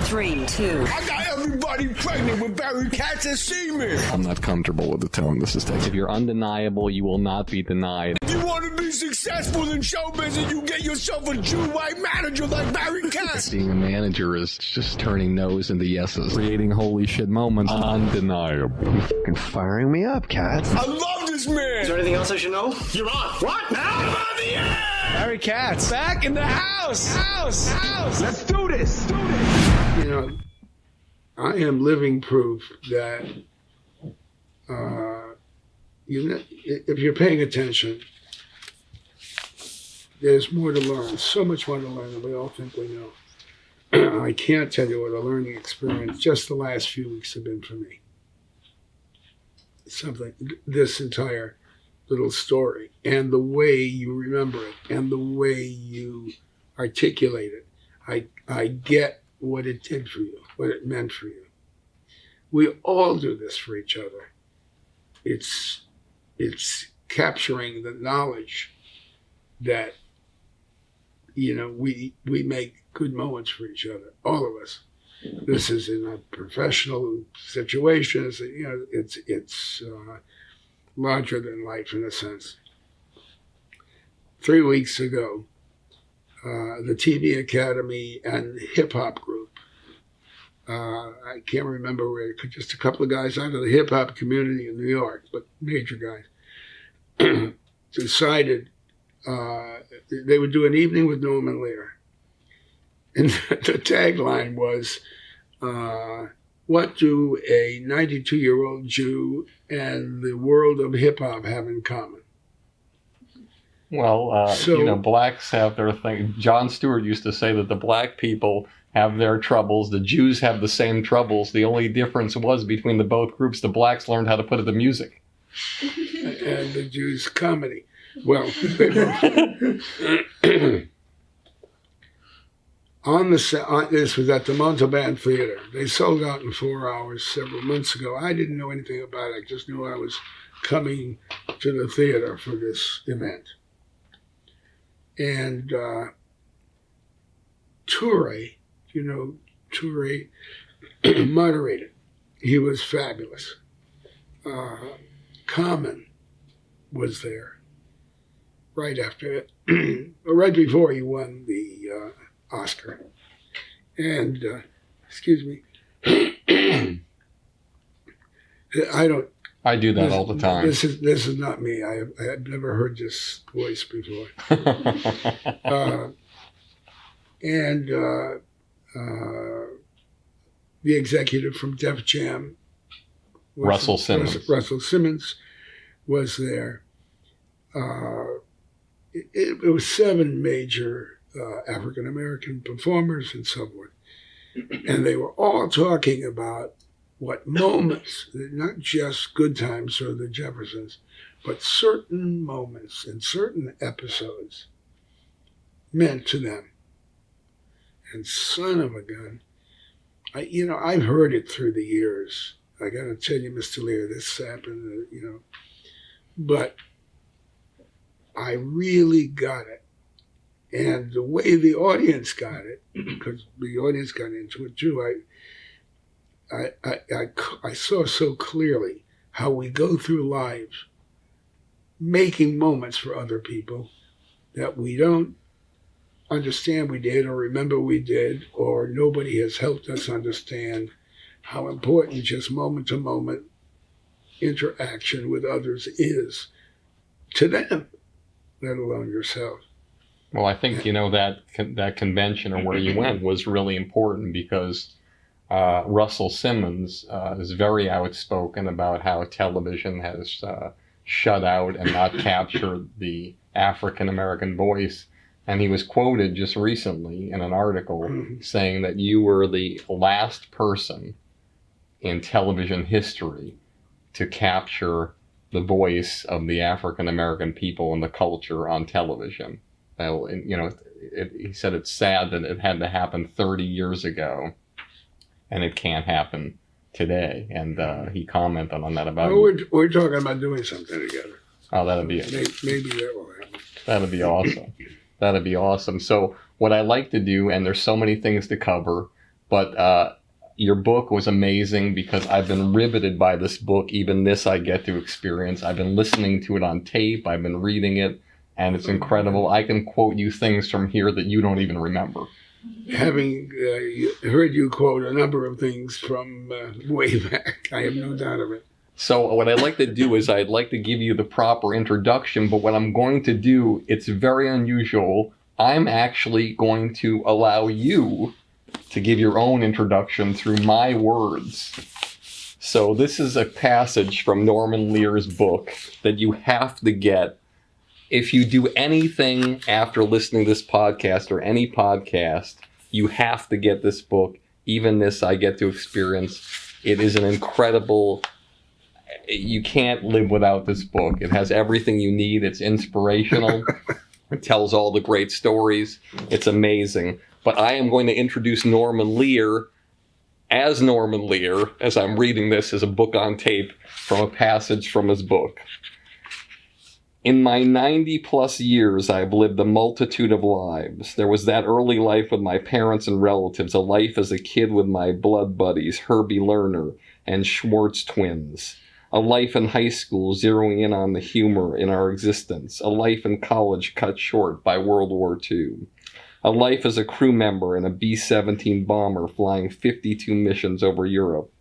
3, 2. I got everybody pregnant with Barry Katz and semen. I'm not comfortable with the tone this is taking. If you're undeniable, you will not be denied. If you want to be successful in show business, you get yourself a Jew white manager like Barry Katz. Being a manager is just turning no's into yeses. Creating holy shit moments. Undeniable. You're fucking firing me up, Katz. I love this man. Is there anything else I should know? You're on. What? Now I'm on the air. Barry Katz, back in the house. Let's do this. You know, I am living proof that if you're paying attention, there's more to learn, so much more to learn than we all think we know. I can't tell you what a learning experience just the last few weeks have been for me. Something, this entire little story, and the way you remember it, and the way you articulate it. I get what it did for you, what it meant for you. We all do this for each other. It's capturing the knowledge that, you know, we make good moments for each other, all of us. This is in a professional situation. You know, it's larger than life in a sense. 3 weeks ago, the TV Academy and hip hop group, I can't remember where, just a couple of guys out of the hip hop community in New York, but major guys, decided they would do an evening with Norman Lear. And the tagline was, what do a 92-year-old Jew and the world of hip hop have in common? Well, you know, blacks have their thing. Jon Stewart used to say that the black people have their troubles. The Jews have the same troubles. The only difference was between the both groups, the blacks learned how to put it to music. And the Jews comedy. Well, this was at the Montalban Theater. They sold out in 4 hours several months ago. I didn't know anything about it. I just knew I was coming to the theater for this event. And Toure, you know, Toure moderated. He was fabulous. Common was there right after it, right before he won the Oscar. And, excuse me, I do that all the time. This is not me. I've never heard this voice before. And the executive from Def Jam, Russell Simmons. Russell Simmons was there. It was 7 major African-American performers and so forth. And they were all talking about what moments, not just Good Times or the Jeffersons, but certain moments and certain episodes meant to them. And son of a gun, I've heard it through the years. I got to tell you, Mr. Lear, this happened, but I really got it. And the way the audience got it, because the audience got into it too, I saw so clearly how we go through lives making moments for other people that we don't understand we did or remember we did, or nobody has helped us understand how important just moment-to-moment interaction with others is to them, let alone yourself. Well, I think, that convention or where you went was really important because Russell Simmons is very outspoken about how television has shut out and not captured the African-American voice. And he was quoted just recently in an article saying that you were the last person in television history to capture the voice of the African-American people and the culture on television. He said it's sad that it had to happen 30 years ago and it can't happen today. And he commented on that about... Well, we're talking about doing something together. Oh, that'd be it. Maybe that will happen. That'd be awesome. That'd be awesome. So what I like to do, and there's so many things to cover, But your book was amazing because I've been riveted by this book. Even this I get to experience. I've been listening to it on tape. I've been reading it, and it's incredible. I can quote you things from here that you don't even remember. Having heard you quote a number of things from way back, I have no doubt of it. So what I'd like to do is I'd like to give you the proper introduction, but what I'm going to do, it's very unusual. I'm actually going to allow you to give your own introduction through my words. So this is a passage from Norman Lear's book that you have to get. If you do anything after listening to this podcast or any podcast, you have to get this book. Even this I get to experience. It is an incredible... You can't live without this book. It has everything you need. It's inspirational. It tells all the great stories. It's amazing. But I am going to introduce Norman Lear as Norman Lear, as I'm reading this as a book on tape from a passage from his book. In my 90-plus years, I've lived a multitude of lives. There was that early life with my parents and relatives, a life as a kid with my blood buddies, Herbie Lerner and Schwartz twins. A life in high school zeroing in on the humor in our existence. A life in college cut short by World War II. A life as a crew member in a B-17 bomber flying 52 missions over Europe.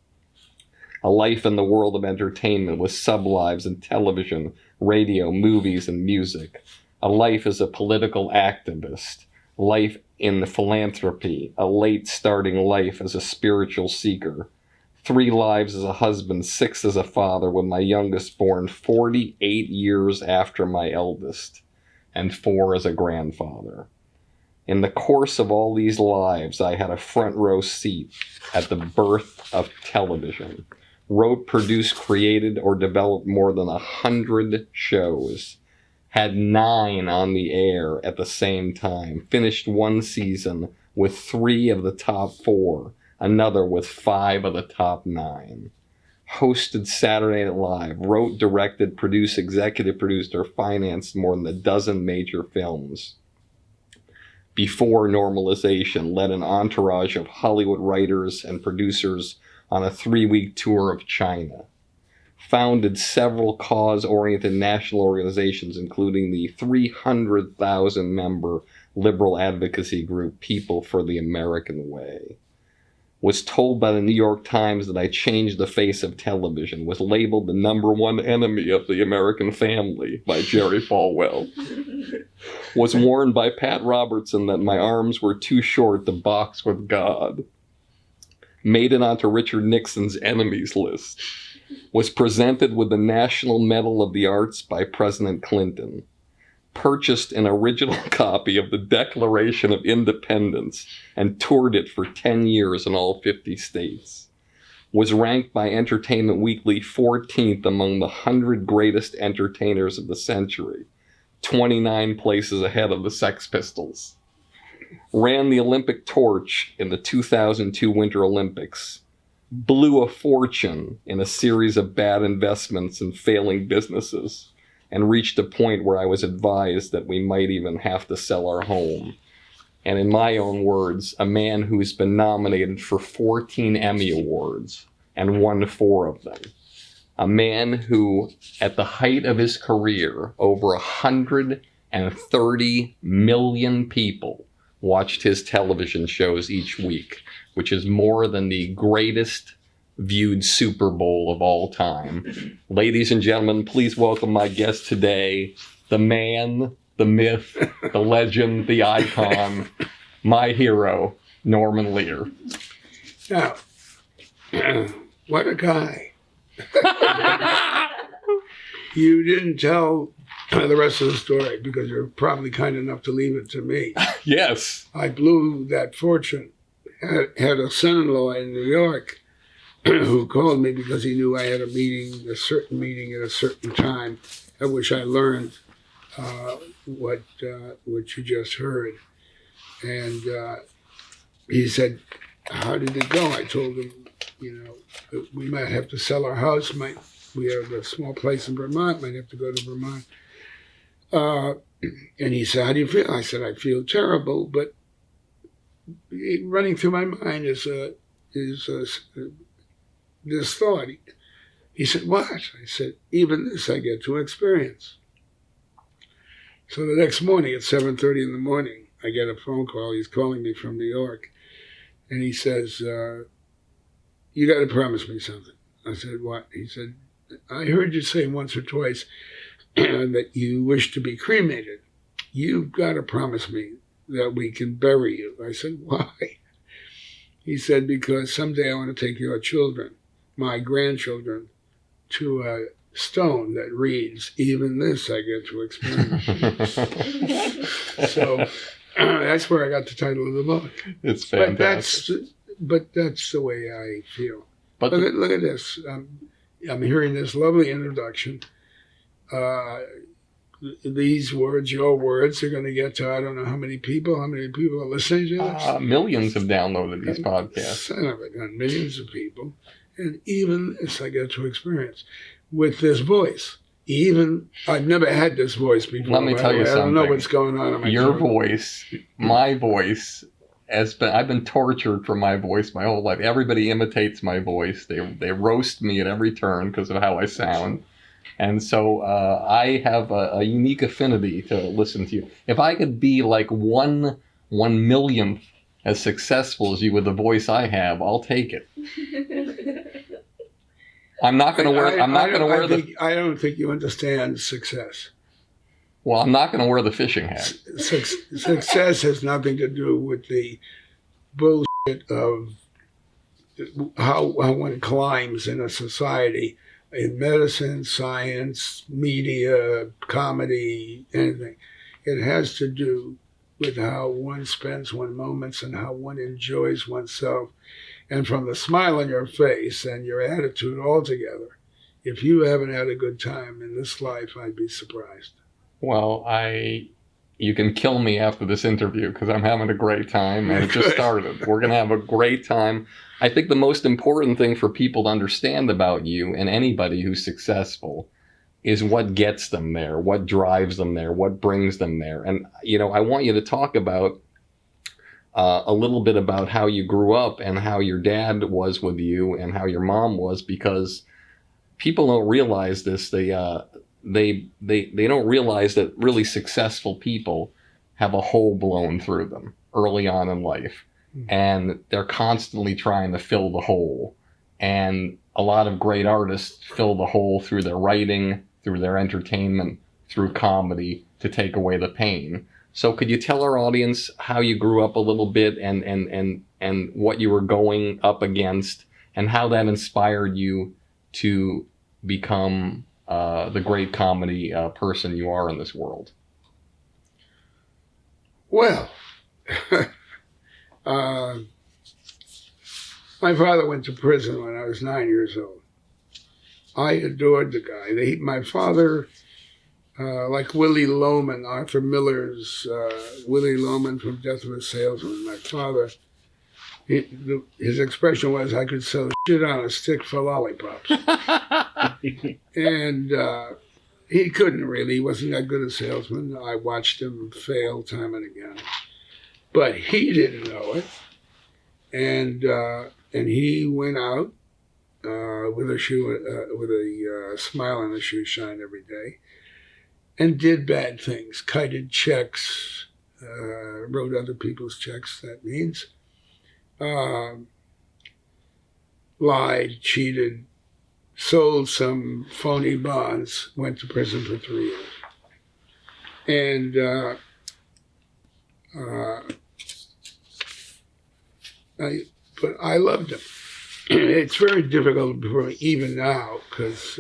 A life in the world of entertainment with sublives in television, radio, movies, and music. A life as a political activist. Life in the philanthropy. A late starting life as a spiritual seeker. 3 lives as a husband, 6 as a father, with my youngest born 48 years after my eldest, and 4 as a grandfather. In the course of all these lives, I had a front row seat at the birth of television. Wrote, produced, created, or developed more than 100 shows. Had 9 on the air at the same time. Finished 1 season with 3 of the top 4. Another with 5 of the top 9. Hosted Saturday Night Live. Wrote, directed, produced, executive produced, or financed more than a dozen major films. Before normalization, led an entourage of Hollywood writers and producers on a 3-week tour of China. Founded several cause-oriented national organizations, including the 300,000-member liberal advocacy group People for the American Way. Was told by the New York Times that I changed the face of television. Was labeled the #1 enemy of the American family by Jerry Falwell. Was warned by Pat Robertson that my arms were too short to box with God. Made it onto Richard Nixon's enemies list. Was presented with the National Medal of the Arts by President Clinton. Purchased an original copy of the Declaration of Independence and toured it for 10 years in all 50 states. Was ranked by Entertainment Weekly 14th among the 100 greatest entertainers of the century, 29 places ahead of the Sex Pistols. Ran the Olympic torch in the 2002 Winter Olympics. Blew a fortune in a series of bad investments and failing businesses. And reached a point where I was advised that we might even have to sell our home. And in my own words, a man who's been nominated for 14 Emmy Awards and won 4 of them. A man who, at the height of his career, over 130 million people watched his television shows each week, which is more than the greatest viewed Super Bowl of all time. Ladies and gentlemen, please welcome my guest today, the man, the myth, the legend, the icon, my hero, Norman Lear. Now, what a guy. You didn't tell the rest of the story because you're probably kind enough to leave it to me. Yes. I blew that fortune. Had a son-in-law in New York who called me because he knew I had a certain meeting at a certain time, at which I learned what you just heard. And he said, how did it go? I told him, we might have to sell our house. We have a small place in Vermont, might have to go to Vermont. And he said, how do you feel? I said, I feel terrible, but running through my mind is this thought. He said, what? I said, even this I get to experience. So the next morning at 7:30 in the morning, I get a phone call. He's calling me from New York. And he says, you got to promise me something. I said, what? He said, I heard you say once or twice that you wish to be cremated. You've got to promise me that we can bury you. I said, why? He said, because someday I want to take your children, my grandchildren, to a stone that reads, even this I get to experience. So that's where I got the title of the book. It's fantastic. But that's the way I feel. But look at this. I'm hearing this lovely introduction. These words, your words, are going to get to I don't know how many people. How many people are listening to this? Millions have downloaded these podcasts. Son of a gun, millions of people. And even this I get to experience with this voice. Even I've never had this voice before. Let me tell you something. I don't know what's going on in my Your throat. voice, my voice, I've been tortured for my voice my whole life. Everybody imitates my voice. They roast me at every turn because of how I sound. And so I have a unique affinity to listen to you. If I could be like one millionth as successful as you with the voice I have, I'll take it. I'm not going to wear. I don't think you understand success. Well, I'm not going to wear the fishing hat. Success has nothing to do with the bullshit of how one climbs in a society, in medicine, science, media, comedy, anything. It has to do with how one spends one's moments and how one enjoys oneself. And from the smile on your face and your attitude altogether, if you haven't had a good time in this life, I'd be surprised. Well, you can kill me after this interview because I'm having a great time and it just started. We're going to have a great time. I think the most important thing for people to understand about you and anybody who's successful is what gets them there, what drives them there, what brings them there. And, I want you to talk about a little bit about how you grew up and how your dad was with you and how your mom was, because people don't realize this. They don't realize that really successful people have a hole blown through them early on in life. And they're constantly trying to fill the hole. And a lot of great artists fill the hole through their writing, through their entertainment, through comedy to take away the pain. So could you tell our audience how you grew up a little bit and what you were going up against and how that inspired you to become the great comedy person you are in this world? Well, my father went to prison when I was 9 years old. I adored the guy. My father, like Willie Loman, Arthur Miller's Willie Loman from Death of a Salesman, my father, his expression was, I could sell shit on a stick for lollipops. And he couldn't really. He wasn't that good a salesman. I watched him fail time and again. But he didn't know it. And he went out with a smile on his shoe shine every day and did bad things, kited checks, wrote other people's checks, that means. Lied, cheated, sold some phony bonds, went to prison for 3 years. And but I loved him. It's very difficult for me even now because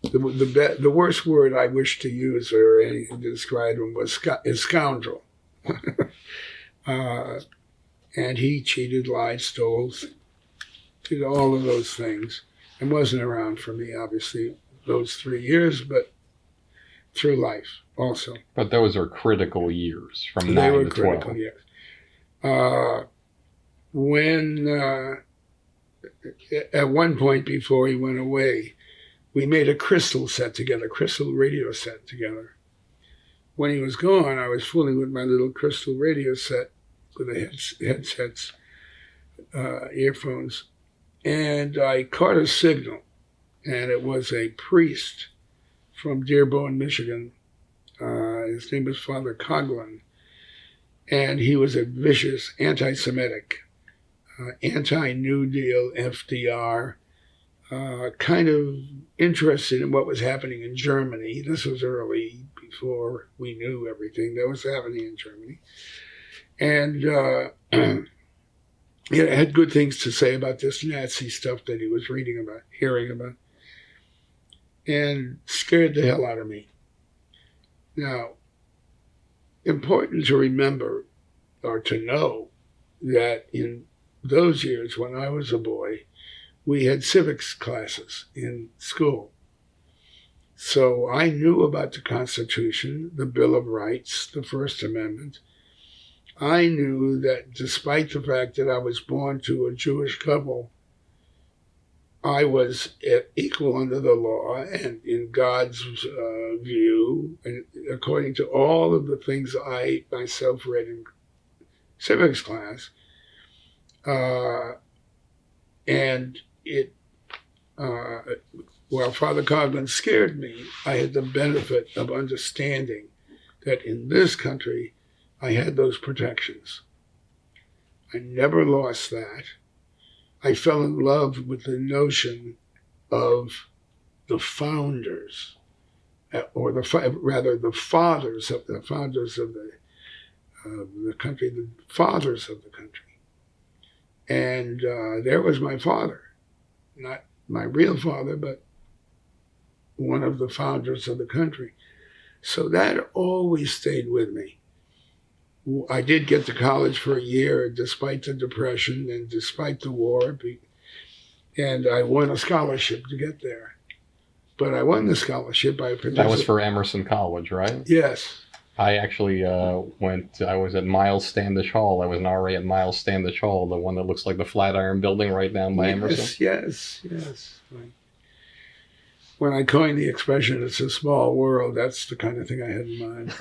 the worst word I wish to use or anything to describe him is scoundrel. And he cheated, lied, stole, did all of those things, and wasn't around for me, obviously, those 3 years, but through life also. But those are critical years, from 9 They to were 12. critical, yes. At one point before he went away, we made a crystal radio set together. when he was gone, I was fooling with my little crystal radio set with the headsets, earphones, and I caught a signal, and it was a priest from Dearborn, Michigan. His name was Father Coughlin, and he was a vicious anti-Semitic, anti-New Deal FDR, kind of interested in what was happening in Germany. This was early, before we knew everything that was happening in Germany. And he had good things to say about this Nazi stuff that he was reading about, hearing about, and scared the hell out of me. Now, important to remember or to know that in those years when I was a boy, we had civics classes in school. So I knew about the Constitution, the Bill of Rights, the First Amendment. I knew that despite the fact that I was born to a Jewish couple, I was equal under the law and in God's view, and according to all of the things I myself read in civics class. And it, while Father Coughlin scared me, I had the benefit of understanding that in this country, I had those protections. I never lost that. I fell in love with the notion of the founders, or the fathers of the country, the fathers of the country. And there was my father, not my real father, but one of the founders of the country. So that always stayed with me. I did get to college for a year, despite the Depression and despite the war, and I won a scholarship to get there. But I won the scholarship by That was for Emerson College, right? Yes. I actually I was at Miles Standish Hall. I was an RA at Miles Standish Hall, the one that looks like the Flatiron Building right down by Emerson. Yes. When I coined the expression, it's a small world, that's the kind of thing I had in mind.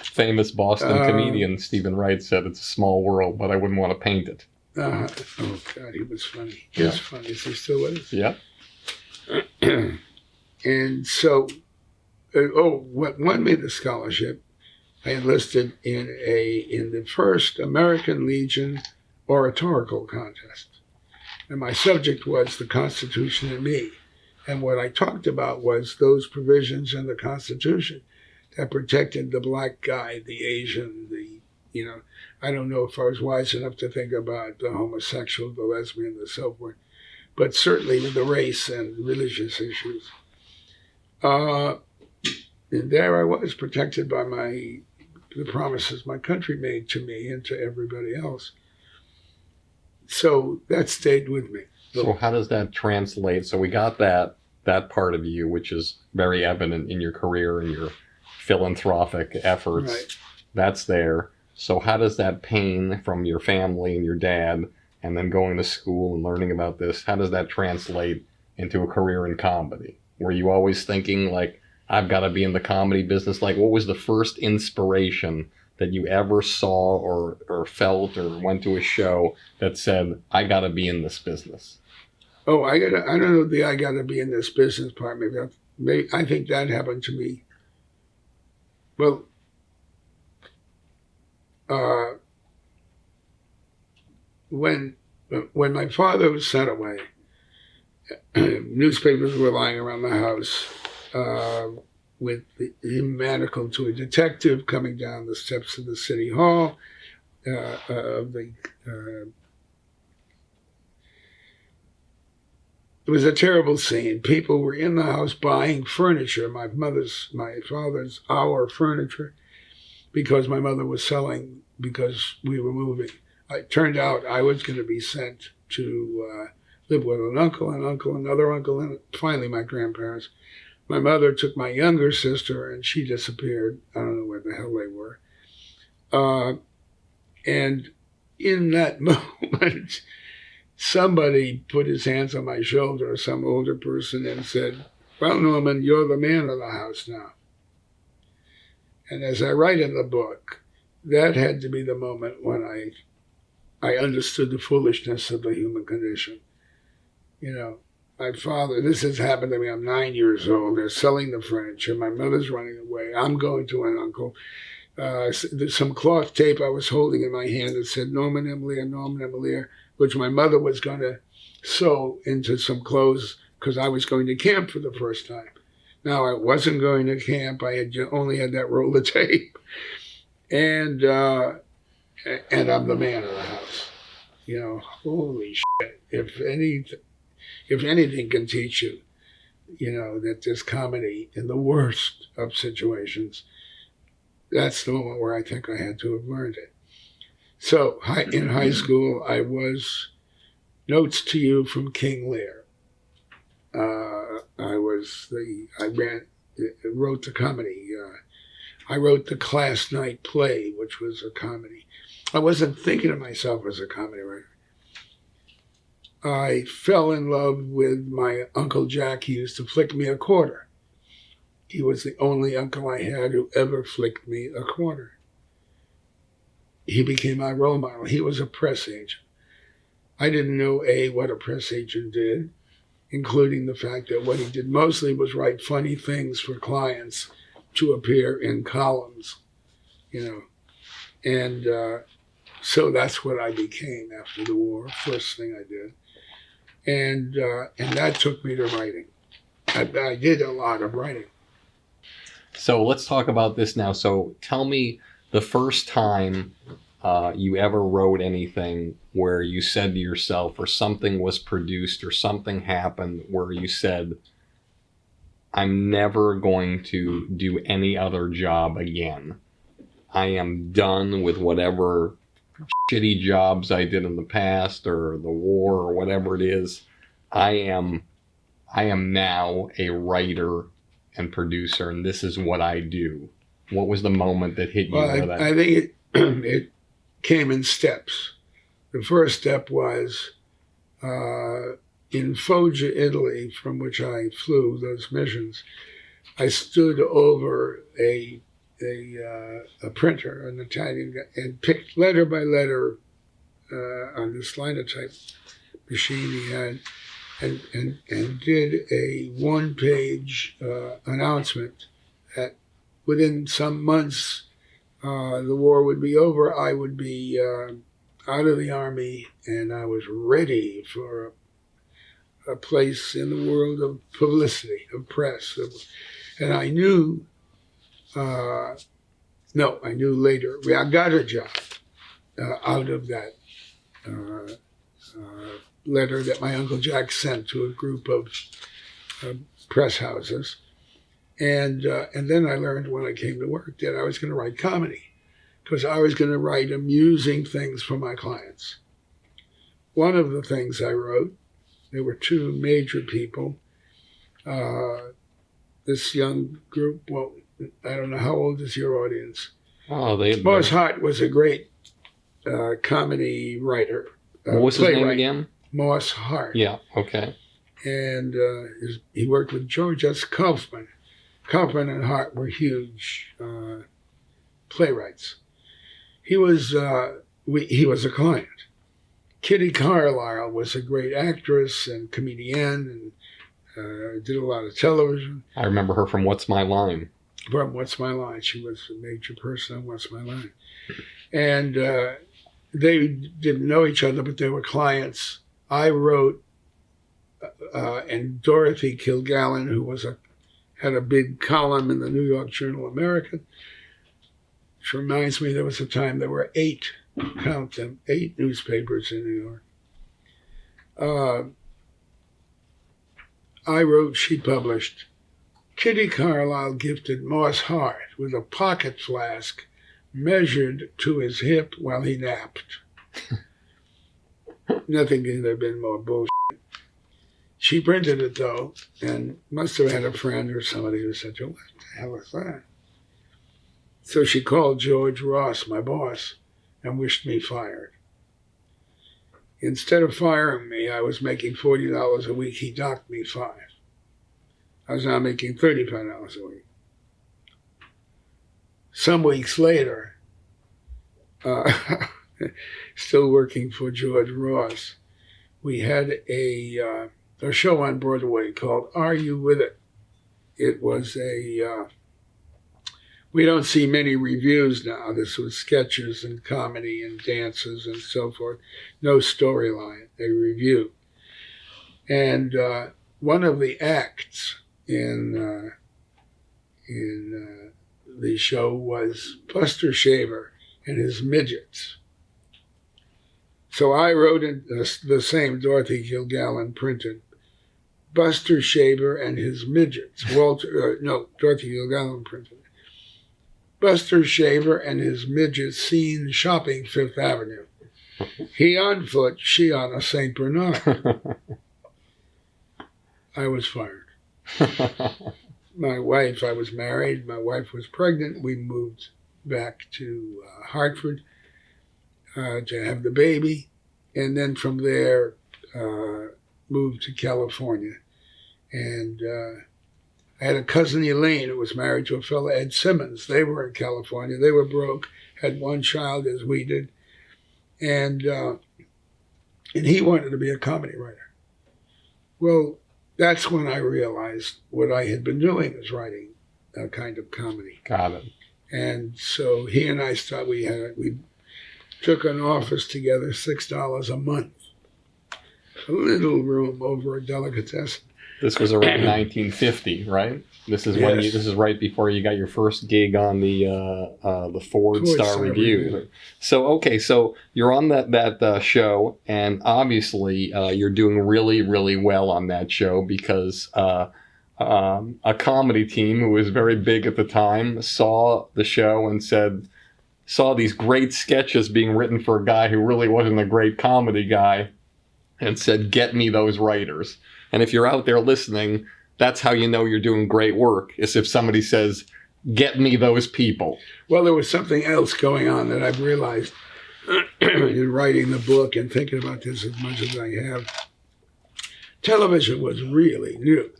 Famous Boston comedian Stephen Wright said it's a small world, but I wouldn't want to paint it. Oh, God, he was funny. He was funny. Is he still with us? Yeah. And so, what won me the scholarship, I enlisted in the first American Legion oratorical contest. And my subject was the Constitution and me. And what I talked about was those provisions in the Constitution that protected the black guy, the Asian, I don't know if I was wise enough to think about the homosexual, the lesbian, the so forth, but certainly the race and religious issues. And there I was, protected by the promises my country made to me and to everybody else. So that stayed with me. So how does that translate? So we got that part of you, which is very evident in your career and your philanthropic efforts. Right. That's there. So how does that pain from your family and your dad, and then going to school and learning about this, how does that translate into a career in comedy? Were you always thinking, like, I've got to be in the comedy business? Like, what was the first inspiration that you ever saw or felt or went to a show that said, I got to be in this business? Oh, I don't know the I got to be in this business part. Maybe I think that happened to me. Well, when my father was sent away, newspapers were lying around the house with him manacled to a detective coming down the steps of the city hall It was a terrible scene. People were in the house buying furniture, my father's, our furniture, because my mother was selling, because we were moving. It turned out I was going to be sent to live with an uncle, another uncle, and finally my grandparents. My mother took my younger sister, and she disappeared. I don't know where the hell they were. And in that moment, somebody put his hands on my shoulder, some older person, and said, well, Norman, you're the man of the house now. And as I write in the book, that had to be the moment when I understood the foolishness of the human condition. You know, my father, this has happened to me, I'm 9 years old, they're selling the furniture, my mother's running away, I'm going to an uncle. There's some cloth tape I was holding in my hand that said Norman M. Lear, Norman M. Lear, which my mother was going to sew into some clothes because I was going to camp for the first time. Now, I wasn't going to camp. I had only had that roll of tape. And I'm the man of the house. You know, holy shit. If anything can teach you, you know, that there's comedy in the worst of situations, that's the moment where I think I had to have learned it. So in high school, I was Notes to You from King Lear. I wrote the comedy. I wrote the class night play, which was a comedy. I wasn't thinking of myself as a comedy writer. I fell in love with my Uncle Jack. He used to flick me a quarter. He was the only uncle I had who ever flicked me a quarter. He became my role model. He was a press agent. I didn't know, what a press agent did, including the fact that what he did mostly was write funny things for clients to appear in columns, you know. And so that's what I became after the war, first thing I did. And that took me to writing. I did a lot of writing. So let's talk about this now. So tell me the first time you ever wrote anything where you said to yourself, or something was produced or something happened where you said, I'm never going to do any other job again. I am done with whatever shitty jobs I did in the past or the war or whatever it is. I am now a writer and producer, and this is what I do. What was the moment that hit you? Well, I think it came in steps. The first step was in Foggia, Italy, from which I flew those missions. I stood over a printer, an Italian guy, and picked letter by letter on this linotype machine he had, and did a one-page announcement that within some months the war would be over. I would be out of the army, and I was ready for a place in the world of publicity, of press. And I knew, I knew later. I got a job out of that letter that my Uncle Jack sent to a group of press houses. And then I learned when I came to work that I was going to write comedy, because I was going to write amusing things for my clients. One of the things I wrote, there were two major people. This young group, well, I don't know, how old is your audience? Oh, Morris Hart was a great comedy writer. What was his name again? Morris Hart. Yeah, okay. And he worked with George S. Kaufman. Kaufman and Hart were huge playwrights. He was a client. Kitty Carlisle was a great actress and comedian, and did a lot of television. I remember her from What's My Line? From What's My Line. She was a major person on What's My Line. And they didn't know each other, but they were clients. I wrote, and Dorothy Kilgallen, who had a big column in the New York Journal American, which reminds me there was a time there were 8 newspapers in New York. I wrote, she published, Kitty Carlisle gifted Morris Hart with a pocket flask measured to his hip while he napped. Nothing could have been more bullshit. She printed it, though, and must have had a friend or somebody who said, what the hell is that? So she called George Ross, my boss, and wished me fired. Instead of firing me, I was making $40 a week. He docked me $5. I was now making $35 a week. some weeks later, still working for George Ross, we had a show on Broadway called Are You With It? It was we don't see many reviews now. This was sketches and comedy and dances and so forth. No storyline, a review. And one of the acts in the show was Buster Shaver and his midgets. So I wrote in the same Dorothy Kilgallen printed, Buster Shaver and his midgets. Dorothy Kilgallen printed. Buster Shaver and his midgets seen shopping Fifth Avenue. He on foot, she on a St. Bernard. I was fired. My wife, I was married, my wife was pregnant. We moved back to Hartford to have the baby. And then from there, moved to California. And I had a cousin, Elaine, who was married to a fellow, Ed Simmons. They were in California. They were broke, had one child as we did. And he wanted to be a comedy writer. Well, that's when I realized what I had been doing was writing a kind of comedy. Got it. And so he and I we took an office together, $6 a month. A little room over a delicatessen. This was around 1950, right? This is when Yes. this is right before you got your first gig on the Ford Star Review. So you're on that show, and obviously you're doing really, really well on that show because a comedy team who was very big at the time saw the show and saw these great sketches being written for a guy who really wasn't a great comedy guy, and said, "Get me those writers." And if you're out there listening, that's how you know you're doing great work, is if somebody says, "Get me those people." Well, there was something else going on that I've realized in writing the book and thinking about this as much as I have. Television was really new.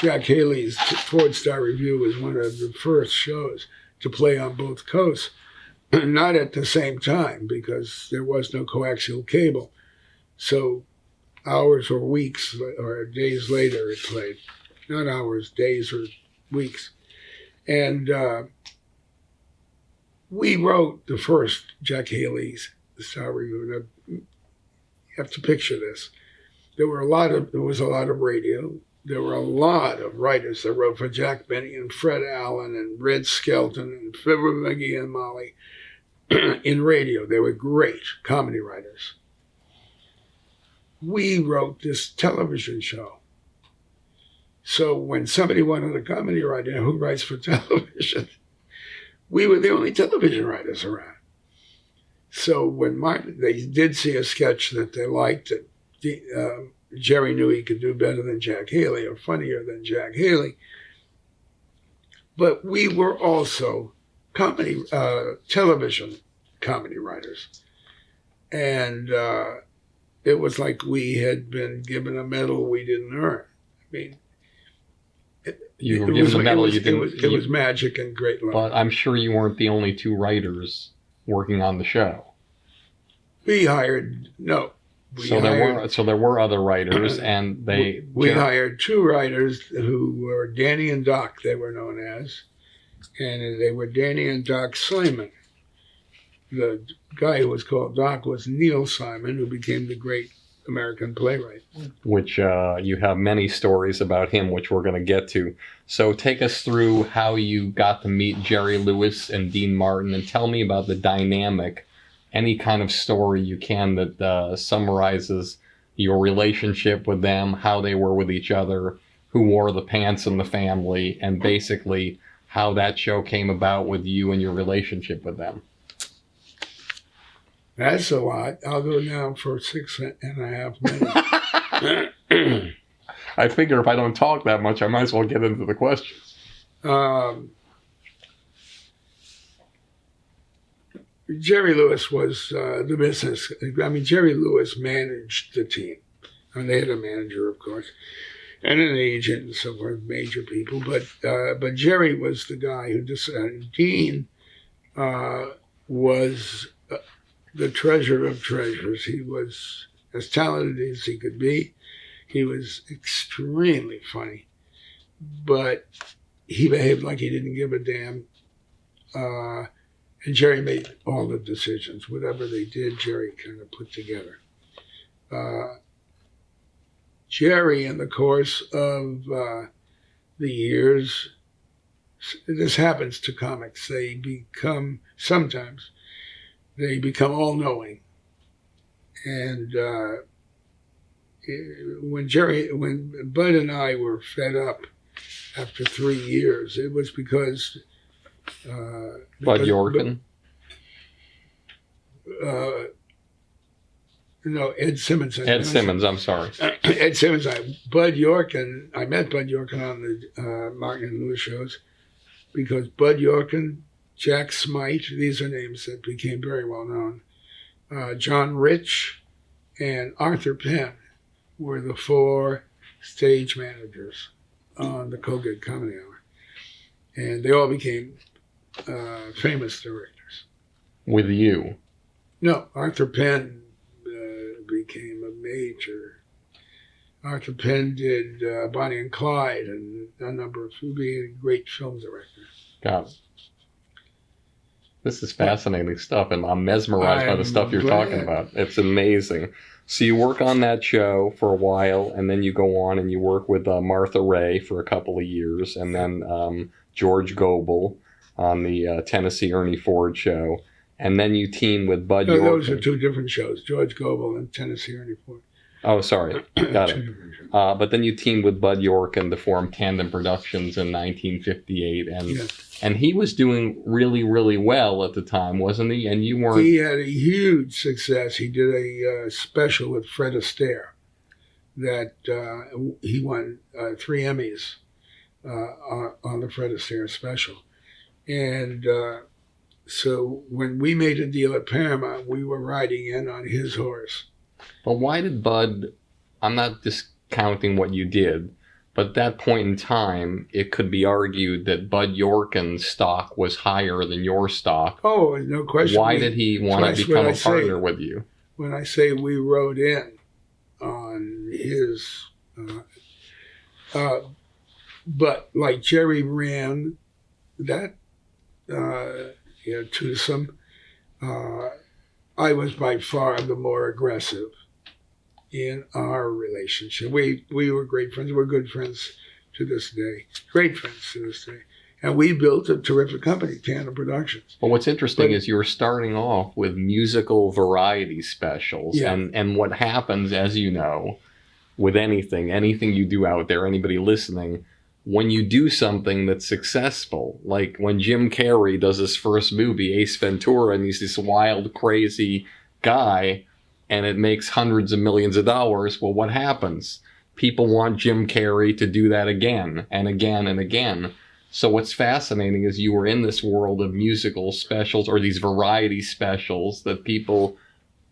Jack Haley's Ford Star Review was one of the first shows to play on both coasts, not at the same time because there was no coaxial cable. So hours or weeks or days later it played. Not hours, days or weeks. And we wrote the first Jack Haley's Star Review. Now, you have to picture this. There was a lot of radio. There were a lot of writers that wrote for Jack Benny and Fred Allen and Red Skelton and Fibber McGee and Molly in radio. They were great comedy writers. We wrote this television show. So when somebody wanted a comedy writer who writes for television, we were the only television writers around. So when they did see a sketch that they liked, that Jerry knew he could do better than Jack Haley or funnier than Jack Haley. But we were also television comedy writers. And it was like we had been given a medal we didn't earn. I mean, You were given the medal you didn't. It was magic and great luck. But I'm sure you weren't the only two writers working on the show. We hired there were other writers, and we hired two writers who were Danny and Doc. They were known as, and they were Danny and Doc Simon. The guy who was called Doc was Neil Simon, who became the great American playwright. Which you have many stories about him, which we're going to get to. So take us through how you got to meet Jerry Lewis and Dean Martin, and tell me about the dynamic, any kind of story you can that summarizes your relationship with them, how they were with each other, who wore the pants in the family, and basically how that show came about with you and your relationship with them. That's a lot. I'll go now for 6.5 minutes. I figure if I don't talk that much, I might as well get into the questions. Jerry Lewis was the business. I mean, Jerry Lewis managed the team. I mean, they had a manager, of course, and an agent and so forth, major people. But Jerry was the guy who decided. Dean was the treasure of treasures. He was as talented as he could be. He was extremely funny, but he behaved like he didn't give a damn. And Jerry made all the decisions. Whatever they did, Jerry kind of put together. Jerry, in the course of the years, this happens to comics. Sometimes they become all-knowing. And when Bud and I were fed up after 3 years, it was because Bud Yorkin? No, Ed Simmons. Ed Simmons, I'm sorry. Ed Simmons. Bud Yorkin, I met Bud Yorkin on the Martin and Lewis shows because Bud Yorkin, Jack Smite, these are names that became very well known. John Rich and Arthur Penn were the 4 stage managers on the Colgate Comedy Hour. And they all became famous directors. With you? No, Arthur Penn became a major. Arthur Penn did Bonnie and Clyde and a number of great film directors. Got it. This is fascinating stuff, and I'm mesmerized by the stuff you're talking about. It's amazing. So you work on that show for a while, and then you go on and you work with Martha Raye for a couple of years, and then George Gobel on the Tennessee Ernie Ford show. And then you team with Bud Yorkin. Those are 2 different shows, George Gobel and Tennessee Ernie Ford. Oh, sorry. Got it. But then you teamed with Bud Yorkin to form Tandem Productions in 1958. And Yes. and he was doing really, really well at the time, wasn't he? And you weren't... He had a huge success. He did a special with Fred Astaire that he won 3 Emmys on the Fred Astaire special. And so when we made a deal at Paramount, we were riding in on his horse. But why did Bud... I'm not discounting what you did, but at that point in time, it could be argued that Bud Yorkin's stock was higher than your stock. Oh, no question. Why did he want to become a partner with you? When I say we rode in on his... but like Jerry ran that twosome, I was by far the more aggressive in our relationship. We were great friends. We're good friends to this day. Great friends to this day. And we built a terrific company, Tandem Productions. Well, what's interesting is you were starting off with musical variety specials. Yeah. And what happens, as you know, with anything you do out there, anybody listening, when you do something that's successful, like when Jim Carrey does his first movie, Ace Ventura, and he's this wild, crazy guy, and it makes hundreds of millions of dollars, well, what happens? People want Jim Carrey to do that again and again and again. So what's fascinating is you were in this world of musical specials or these variety specials that people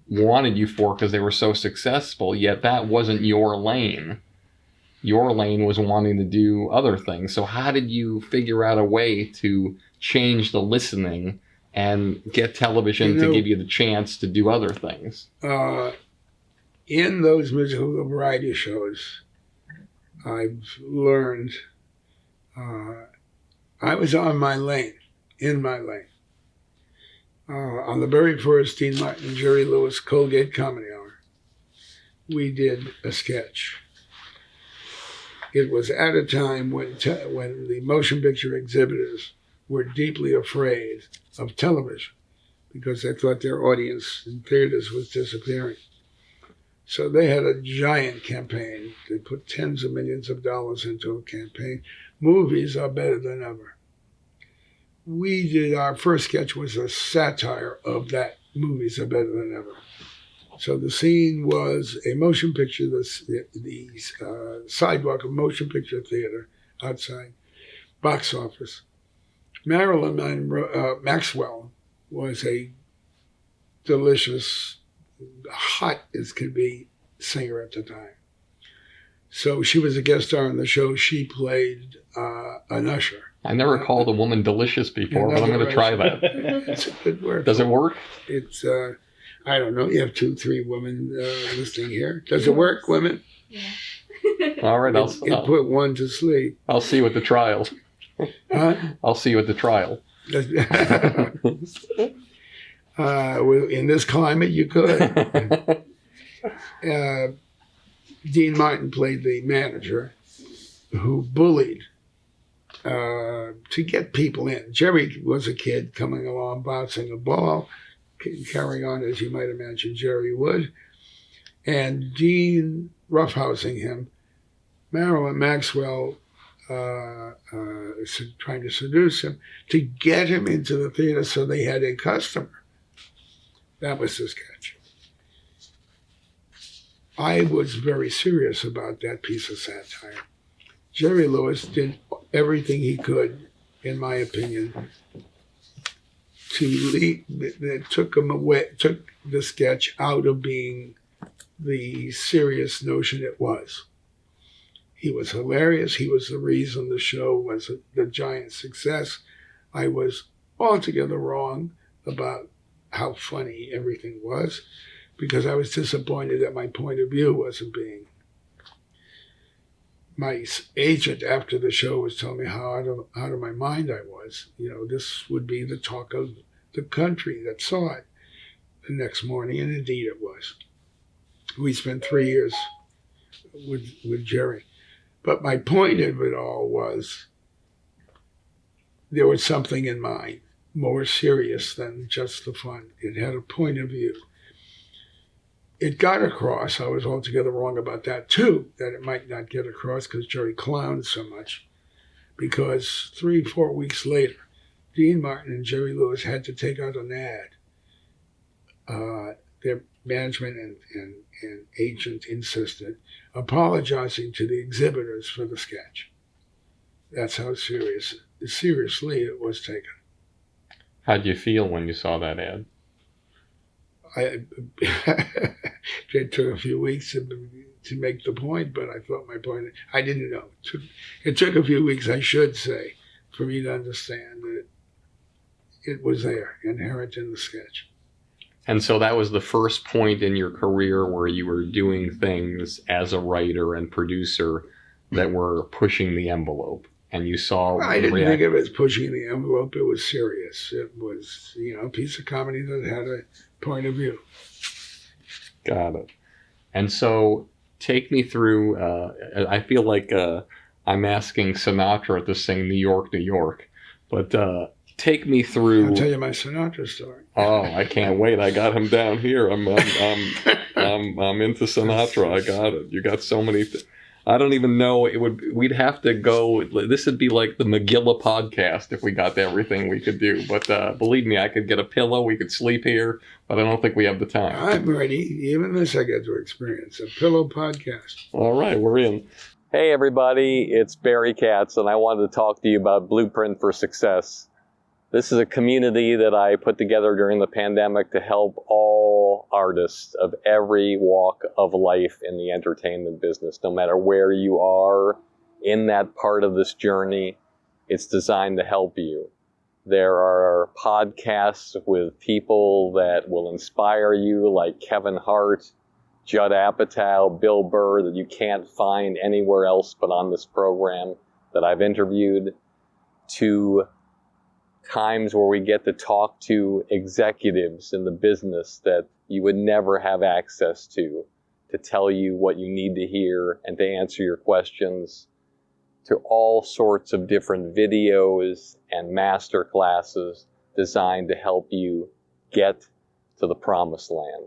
wanted you for because they were so successful, yet that wasn't your lane. Your lane was wanting to do other things. So how did you figure out a way to change the listening and get television to give you the chance to do other things? In those musical variety shows, I've learned I was on my lane, in my lane. On the very first Dean Martin and Jerry Lewis Colgate Comedy Hour, we did a sketch. It was at a time when the motion picture exhibitors were deeply afraid of television because they thought their audience in theaters was disappearing. So they had a giant campaign. They put tens of millions of dollars into a campaign. Movies are better than ever. We did, our first sketch was a satire of that. Movies are better than ever. So the scene was a motion picture, the sidewalk of motion picture theater outside, box office. Marilyn Maxwell was a delicious, hot as could be singer at the time. So she was a guest star on the show. She played an usher. I never called a woman delicious before, but I'm going to try that. It's a good word. Does it work? It's, I don't know. You have 2-3 women listening here. Does it work, women? All right, You put one to sleep. I'll see you at the trial. Huh? I'll see you at the trial. In this climate, you could. Dean Martin played the manager who bullied to get people in. Jerry was a kid coming along, bouncing a ball, carrying on as you might imagine Jerry would, and Dean roughhousing him. Marilyn Maxwell trying to seduce him to get him into the theater so they had a customer. That was the sketch. I was very serious about that piece of satire. Jerry Lewis did everything he could, in my opinion, to lead, that took him away, took the sketch out of being the serious notion it was. He was hilarious. He was the reason the show was the giant success. I was altogether wrong about how funny everything was, because I was disappointed that my point of view wasn't being. My agent after the show was telling me how out of my mind I was. You know, this would be the talk of the country that saw it the next morning, and indeed it was. We spent 3 years with Jerry. But my point of it all was there was something in mind more serious than just the fun. It had a point of view. It got across. I was altogether wrong about that too, that it might not get across because Jerry clowned so much. Because 3-4 weeks later, Dean Martin and Jerry Lewis had to take out an ad. Their management and agent insisted, apologizing to the exhibitors for the sketch. That's how seriously it was taken. How'd you feel when you saw that ad? It took a few weeks to make the point, but I thought my point, I didn't know. It took a few weeks, I should say, for me to understand that it was there, inherent in the sketch. And so that was the first point in your career where you were doing things as a writer and producer that were pushing the envelope. And you saw... I didn't think of it as pushing the envelope. It was serious. It was, a piece of comedy that had a point of view. Got it. And so take me through... I feel like I'm asking Sinatra to sing New York, New York. But take me through... I'll tell you my Sinatra story. Oh, I can't wait. I got him down here. I'm into Sinatra. I got it. You got so many... I don't even know. We'd have to go. This would be like the Megillah podcast if we got to everything we could do. But believe me, I could get a pillow. We could sleep here. But I don't think we have the time. I'm ready. Even this I get to experience. A pillow podcast. All right, we're in. Hey, everybody. It's Barry Katz, and I wanted to talk to you about Blueprint for Success. This is a community that I put together during the pandemic to help all artists of every walk of life in the entertainment business. No matter where you are in that part of this journey, it's designed to help you. There are podcasts with people that will inspire you, like Kevin Hart, Judd Apatow, Bill Burr, that you can't find anywhere else but on this program that I've interviewed, to times where we get to talk to executives in the business that you would never have access to tell you what you need to hear and to answer your questions, to all sorts of different videos and master classes designed to help you get to the promised land.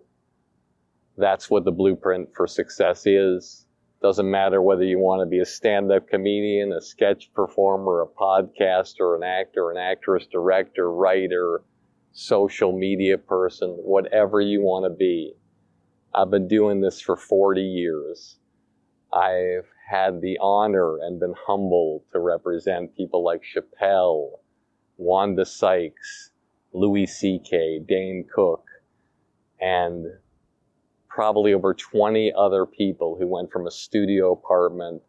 That's what the Blueprint for Success is. Doesn't matter whether you want to be a stand-up comedian, a sketch performer, a podcaster, an actor, an actress, director, writer, social media person, whatever you want to be. I've been doing this for 40 years. I've had the honor and been humbled to represent people like Chappelle, Wanda Sykes, Louis C.K., Dane Cook, and probably over 20 other people who went from a studio apartment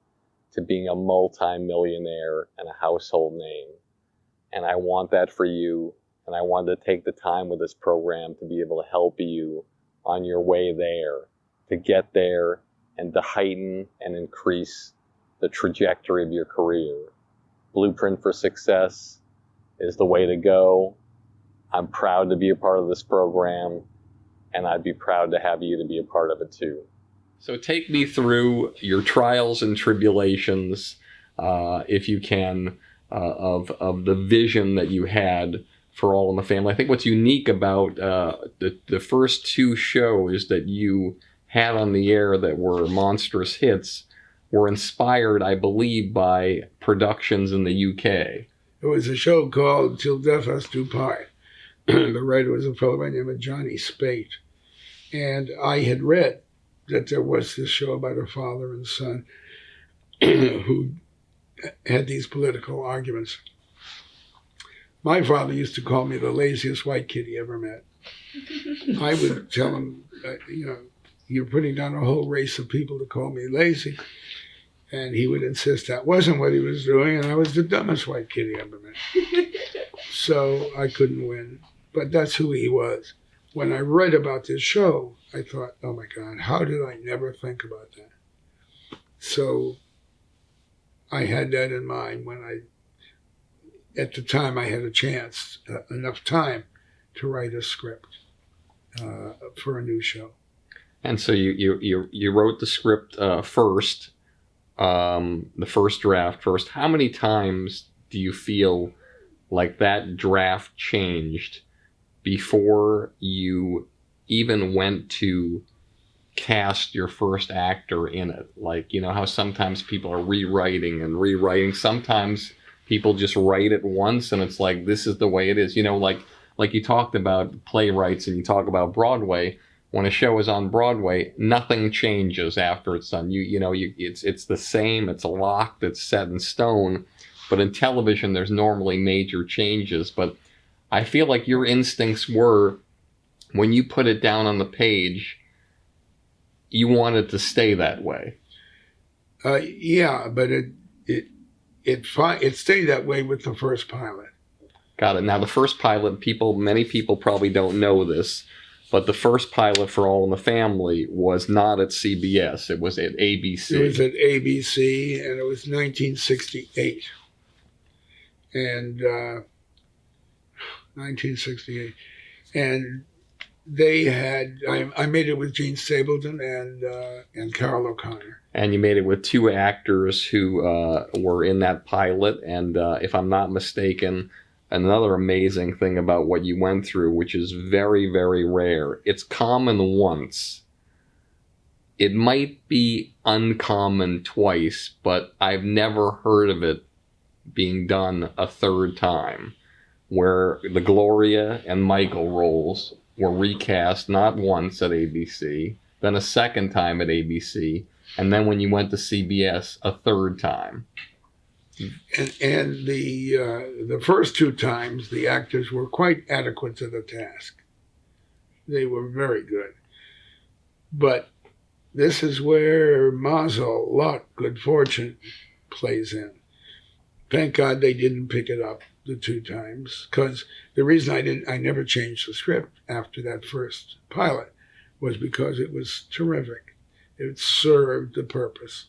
to being a multi-millionaire and a household name. And I want that for you. And I wanted to take the time with this program to be able to help you on your way there, to get there and to heighten and increase the trajectory of your career. Blueprint for Success is the way to go. I'm proud to be a part of this program, and I'd be proud to have you to be a part of it too. So take me through your trials and tribulations, if you can, of the vision that you had for All in the Family. I think what's unique about the first two shows that you had on the air that were monstrous hits were inspired, I believe, by productions in the UK. It was a show called Till Death Us Do Part. The writer was a fellow by the name of Johnny Spate. And I had read that there was this show about a father and son who had these political arguments. My father used to call me the laziest white kid he ever met. I would tell him, you're putting down a whole race of people to call me lazy. And he would insist that wasn't what he was doing, and I was the dumbest white kid he ever met. So I couldn't win. But that's who he was. When I read about this show, I thought, oh my God, how did I never think about that? So I had that in mind when at the time I had a chance, enough time to write a script for a new show. And so you wrote the script first, the first draft first. How many times do you feel like that draft changed before you even went to cast your first actor in it? Like, how sometimes people are rewriting and rewriting. Sometimes people just write it once and it's like, this is the way it is. Like you talked about playwrights and you talk about Broadway. When a show is on Broadway, nothing changes after it's done. It's the same. It's locked. It's set in stone. But in television, there's normally major changes. But I feel like your instincts were, when you put it down on the page, you wanted to stay that way. Yeah, but it stayed that way with the first pilot. Got it. Now, the first pilot, many people probably don't know this, but the first pilot for All in the Family was not at CBS. It was at ABC. It was at ABC, and it was 1968. And 1968. And they had, I made it with Gene Stapleton and Carol O'Connor. And you made it with two actors who were in that pilot. And if I'm not mistaken, another amazing thing about what you went through, which is very, very rare. It's common once. It might be uncommon twice, but I've never heard of it being done a third time, where the Gloria and Michael roles were recast not once at ABC, then a second time at ABC, and then when you went to CBS, a third time. And the first two times, the actors were quite adequate to the task. They were very good. But this is where mazel, luck, good fortune plays in. Thank God they didn't pick it up the two times, because the reason I never changed the script after that first pilot was because it was terrific. It served the purpose.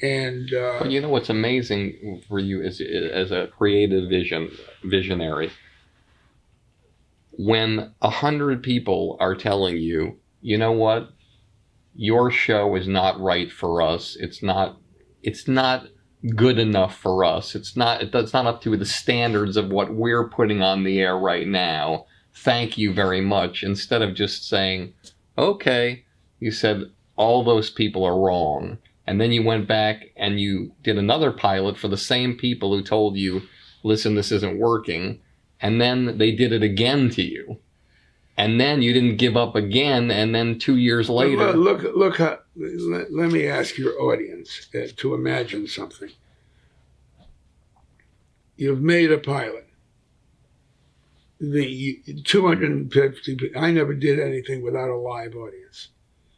And well, what's amazing for you as a creative visionary, when 100 people are telling you, you know what, your show is not right for us. It's not good enough for us. It's not up to the standards of what we're putting on the air right now. Thank you very much. Instead of just saying, okay, you said all those people are wrong. And then you went back and you did another pilot for the same people who told you, listen, this isn't working. And then they did it again to you. And then you didn't give up again. And then 2 years later. Look, let me ask your audience to imagine something. You've made a pilot. The 250, I never did anything without a live audience.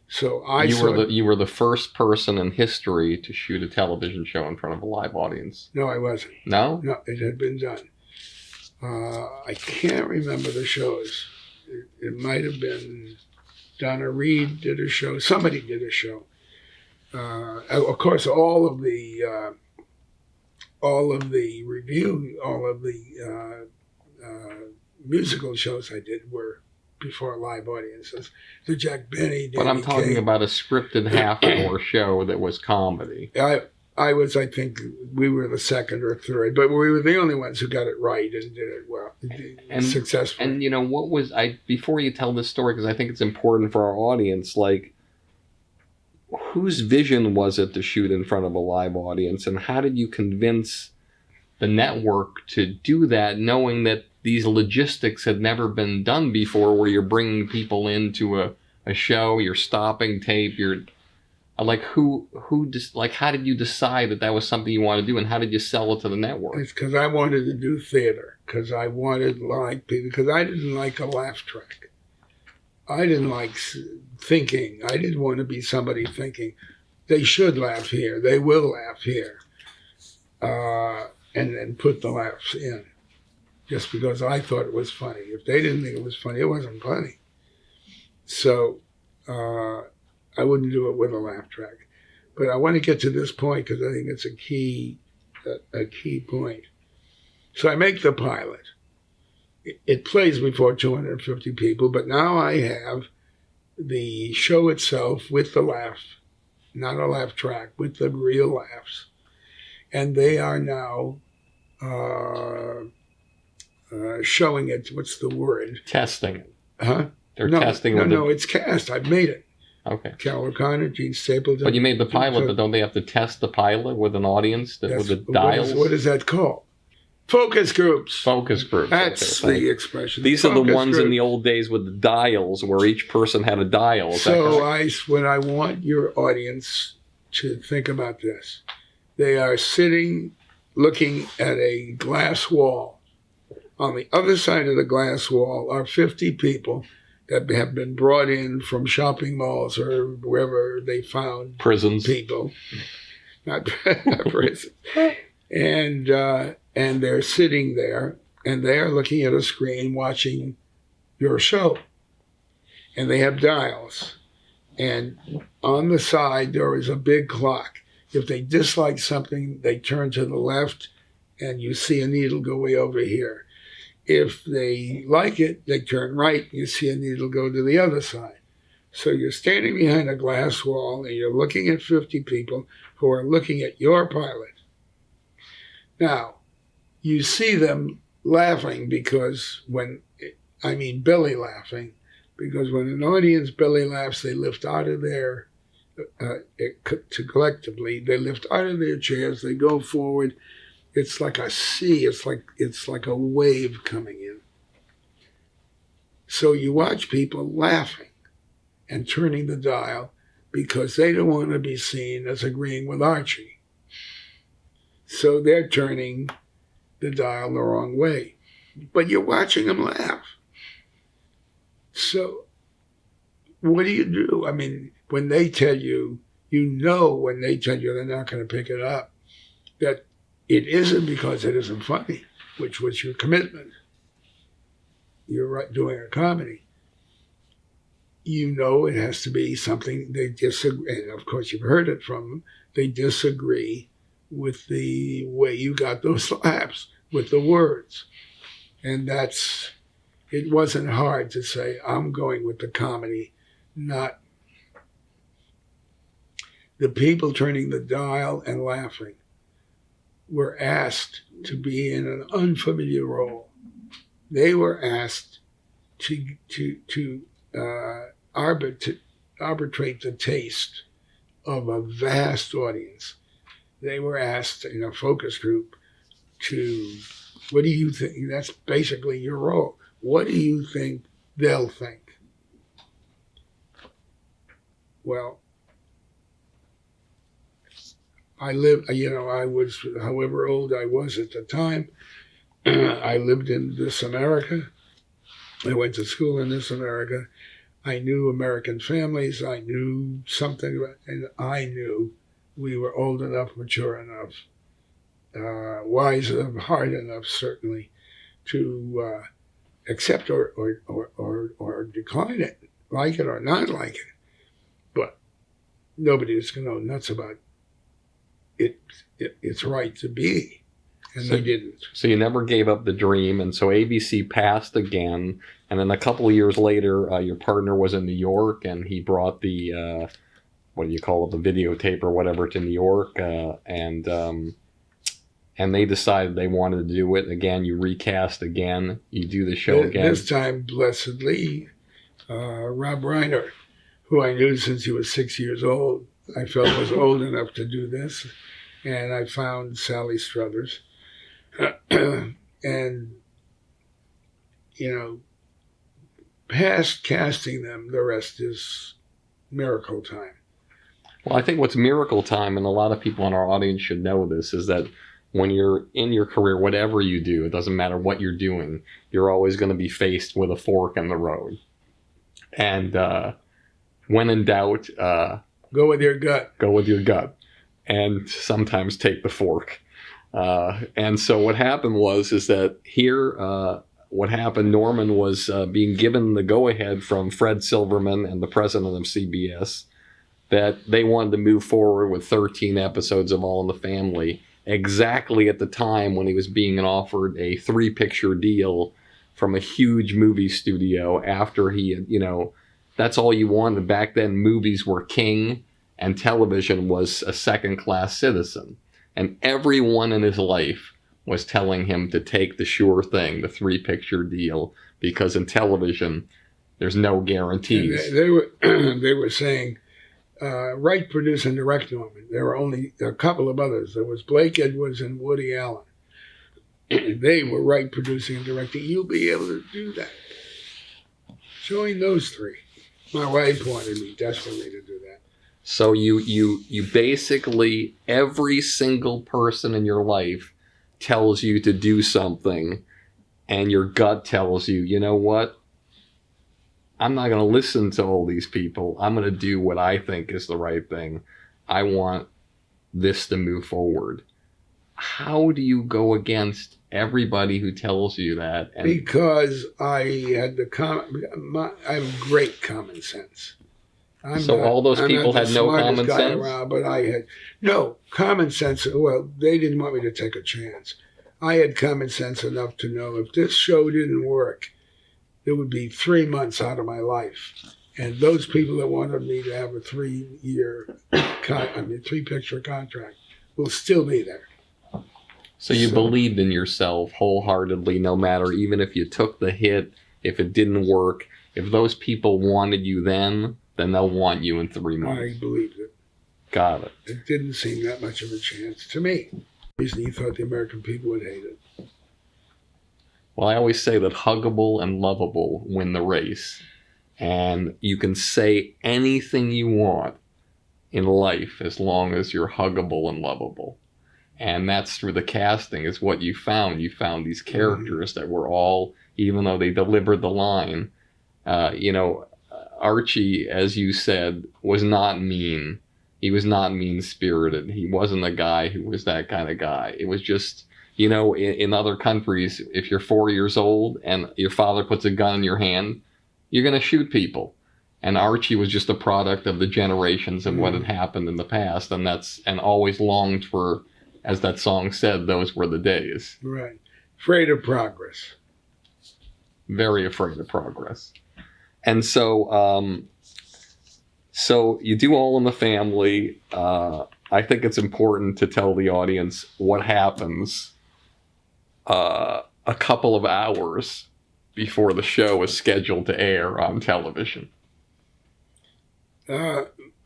So I you were the first person in history to shoot a television show in front of a live audience. No, I wasn't. No? No, it had been done. I can't remember the shows. It might have been Donna Reed did a show. Somebody did a show. Of course, all of the musical shows I did were before live audiences. The Jack Benny. But I'm talking about a scripted half-hour show that was comedy. I think we were the second or third, but we were the only ones who got it right and did it well, successfully. And what was before you tell this story, because I think it's important for our audience, like, whose vision was it to shoot in front of a live audience, and how did you convince the network to do that, knowing that these logistics had never been done before, where you're bringing people into a show, you're stopping tape, you're like, how did you decide that was something you wanted to do, and how did you sell it to the network? It's because I wanted to do theater, because I wanted because I didn't like a laugh track. I didn't like thinking. I didn't want to be somebody thinking, they should laugh here, they will laugh here, and then put the laughs in, just because I thought it was funny. If they didn't think it was funny, it wasn't funny. So I wouldn't do it with a laugh track. But I want to get to this point because I think it's a key point. So I make the pilot. It plays before 250 people, but now I have the show itself with the laugh, not a laugh track, with the real laughs. And they are now showing it, what's the word? Testing it. Huh? They're testing it. No, it's cast. I've made it. Okay. Cal O'Connor, Gene Stapleton. But you made the pilot, but don't they have to test the pilot with an audience, with the dials? What is that called? Focus groups. Focus groups. That's the expression. These are the ones in the old days with the dials, where each person had a dial. So when I want your audience to think about this, they are sitting looking at a glass wall. On the other side of the glass wall are 50 people that have been brought in from shopping malls or wherever they found prisons. People, not prisons, and they're sitting there and they are looking at a screen watching your show, and they have dials, and on the side there is a big clock. If they dislike something, they turn to the left, and you see a needle go way over here. If they like it, they turn right, you see a needle go to the other side. So you're standing behind a glass wall and you're looking at 50 people who are looking at your pilot. Now, you see them laughing because belly laughing, because when an audience belly laughs, they lift out of their, collectively, they lift out of their chairs, they go forward. It's like a sea. It's like a wave coming in. So you watch people laughing and turning the dial because they don't want to be seen as agreeing with Archie. So they're turning the dial the wrong way. But you're watching them laugh. So what do you do? I mean, when they tell you, when they tell you they're not going to pick it up, that it isn't because it isn't funny, which was your commitment. You're doing a comedy. It has to be something they disagree, and of course you've heard it from them, they disagree with the way you got those laughs, with the words. And it wasn't hard to say, I'm going with the comedy, not the people turning the dial and laughing were asked to be in an unfamiliar role. They were asked to arbitrate the taste of a vast audience. They were asked in a focus group what do you think? That's basically your role. What do you think they'll think? Well, I was, however old I was at the time, I lived in this America. I went to school in this America. I knew American families. I knew something, and I knew we were old enough, mature enough, wise of heart enough, certainly, to accept or decline it, like it or not like it. But nobody was going to go nuts about it. It's right to be. And they didn't. So you never gave up the dream, and so ABC passed again. And then a couple of years later, your partner was in New York, and he brought the what do you call it, the videotape or whatever, to New York, and they decided they wanted to do it again. You recast again. You do the show again. This time, blessedly, Rob Reiner, who I knew since he was 6 years old, I felt was old enough to do this, and I found Sally Struthers. And, past casting them, the rest is miracle time. Well, I think what's miracle time, and a lot of people in our audience should know this, is that when you're in your career, whatever you do, it doesn't matter what you're doing, you're always going to be faced with a fork in the road. And when in doubt, go with your gut. Go with your gut. And sometimes take the fork. And so what happened is that here, what happened, Norman was being given the go-ahead from Fred Silverman and the president of CBS that they wanted to move forward with 13 episodes of All in the Family, exactly at the time when he was being offered a 3-picture deal from a huge movie studio after he had, that's all you wanted. Back then, movies were king and television was a second-class citizen. And everyone in his life was telling him to take the sure thing, the 3-picture deal, because in television, there's no guarantees. They were saying, write, produce, and direct Norman. There were only a couple of others. There was Blake Edwards and Woody Allen. They were write, producing, and directing. You'll be able to do that. Join those three. My wife wanted me desperately to do that. So you basically, every single person in your life tells you to do something, and your gut tells you, you know what? I'm not going to listen to all these people. I'm going to do what I think is the right thing. I want this to move forward. How do you go against everybody who tells you that? Because I had I have great common sense. All those people had no common sense? But I had no common sense. Well, they didn't want me to take a chance. I had common sense enough to know if this show didn't work, it would be 3 months out of my life. And those people that wanted me to have a 3-picture contract will still be there. So you believed in yourself wholeheartedly, no matter, even if you took the hit, if it didn't work, if those people wanted you then they'll want you in 3 months. I believed it. Got it. It didn't seem that much of a chance to me. The reason he thought the American people would hate it. Well, I always say that huggable and lovable win the race. And you can say anything you want in life as long as you're huggable and lovable. And that's through the casting is what you found. You found these characters that were all, even though they delivered the line, Archie, as you said, was not mean. He was not mean-spirited. He wasn't a guy who was that kind of guy. It was just, in other countries, if you're 4 years old and your father puts a gun in your hand, you're going to shoot people. And Archie was just a product of the generations of what had happened in the past, and always longed for, as that song said, those were the days. Right. Afraid of progress. Very afraid of progress. And so you do All in the Family. I think it's important to tell the audience what happens a couple of hours before the show is scheduled to air on television.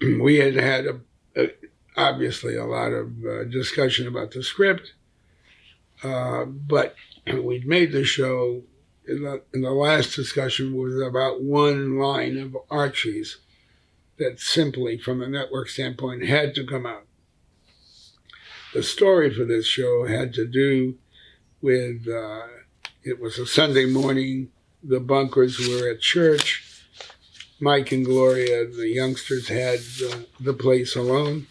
We had obviously a lot of discussion about the script, but we'd made the show. In the last discussion was about one line of Archie's that simply, from a network standpoint, had to come out. The story for this show had to do with, it was a Sunday morning, the Bunkers were at church, Mike and Gloria, the youngsters, had the place alone,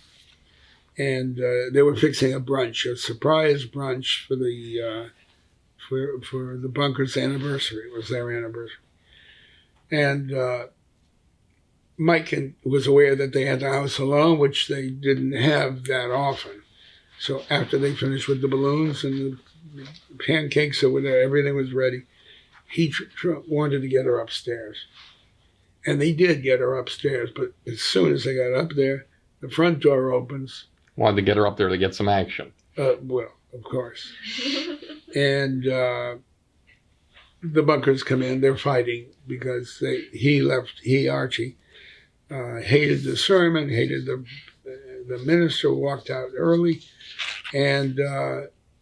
and they were fixing a brunch, a surprise brunch for the Bunker's anniversary. It was their anniversary, and Mike was aware that they had the house alone, which they didn't have that often. So after they finished with the balloons and the pancakes or whatever, everything was ready. He wanted to get her upstairs. And they did get her upstairs, but as soon as they got up there, the front door opens. Wanted to get her up there to get some action. Well, of course. And the Bunkers come in. They're fighting because Archie, hated the sermon, hated the minister, walked out early. And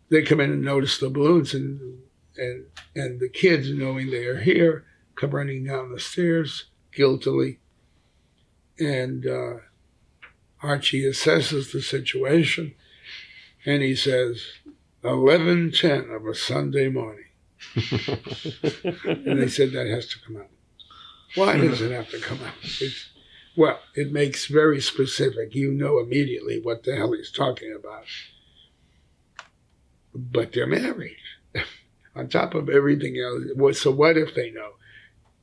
they come in and notice the balloons, and the kids, knowing they are here, come running down the stairs guiltily. And Archie assesses the situation, and he says, 11:10 of a Sunday morning. And they said that has to come out. Why does it have to come out? It makes very specific. You know immediately what the hell he's talking about. But they're married. On top of everything else, so what if they know?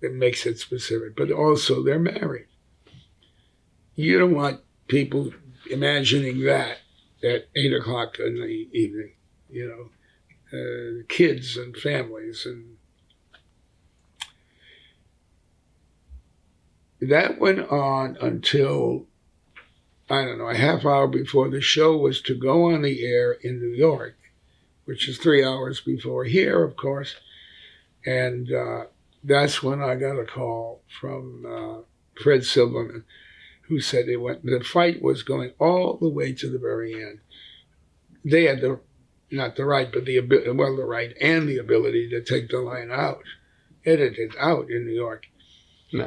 It makes it specific. But also, they're married. You don't want people imagining that at 8 o'clock in the evening, kids and families. And that went on until, I don't know, a half hour before the show was to go on the air in New York, which is 3 hours before here, of course. And that's when I got a call from Fred Silverman, who said the fight was going all the way to the very end. They had the right and the ability to take the line out, edit it out in New York.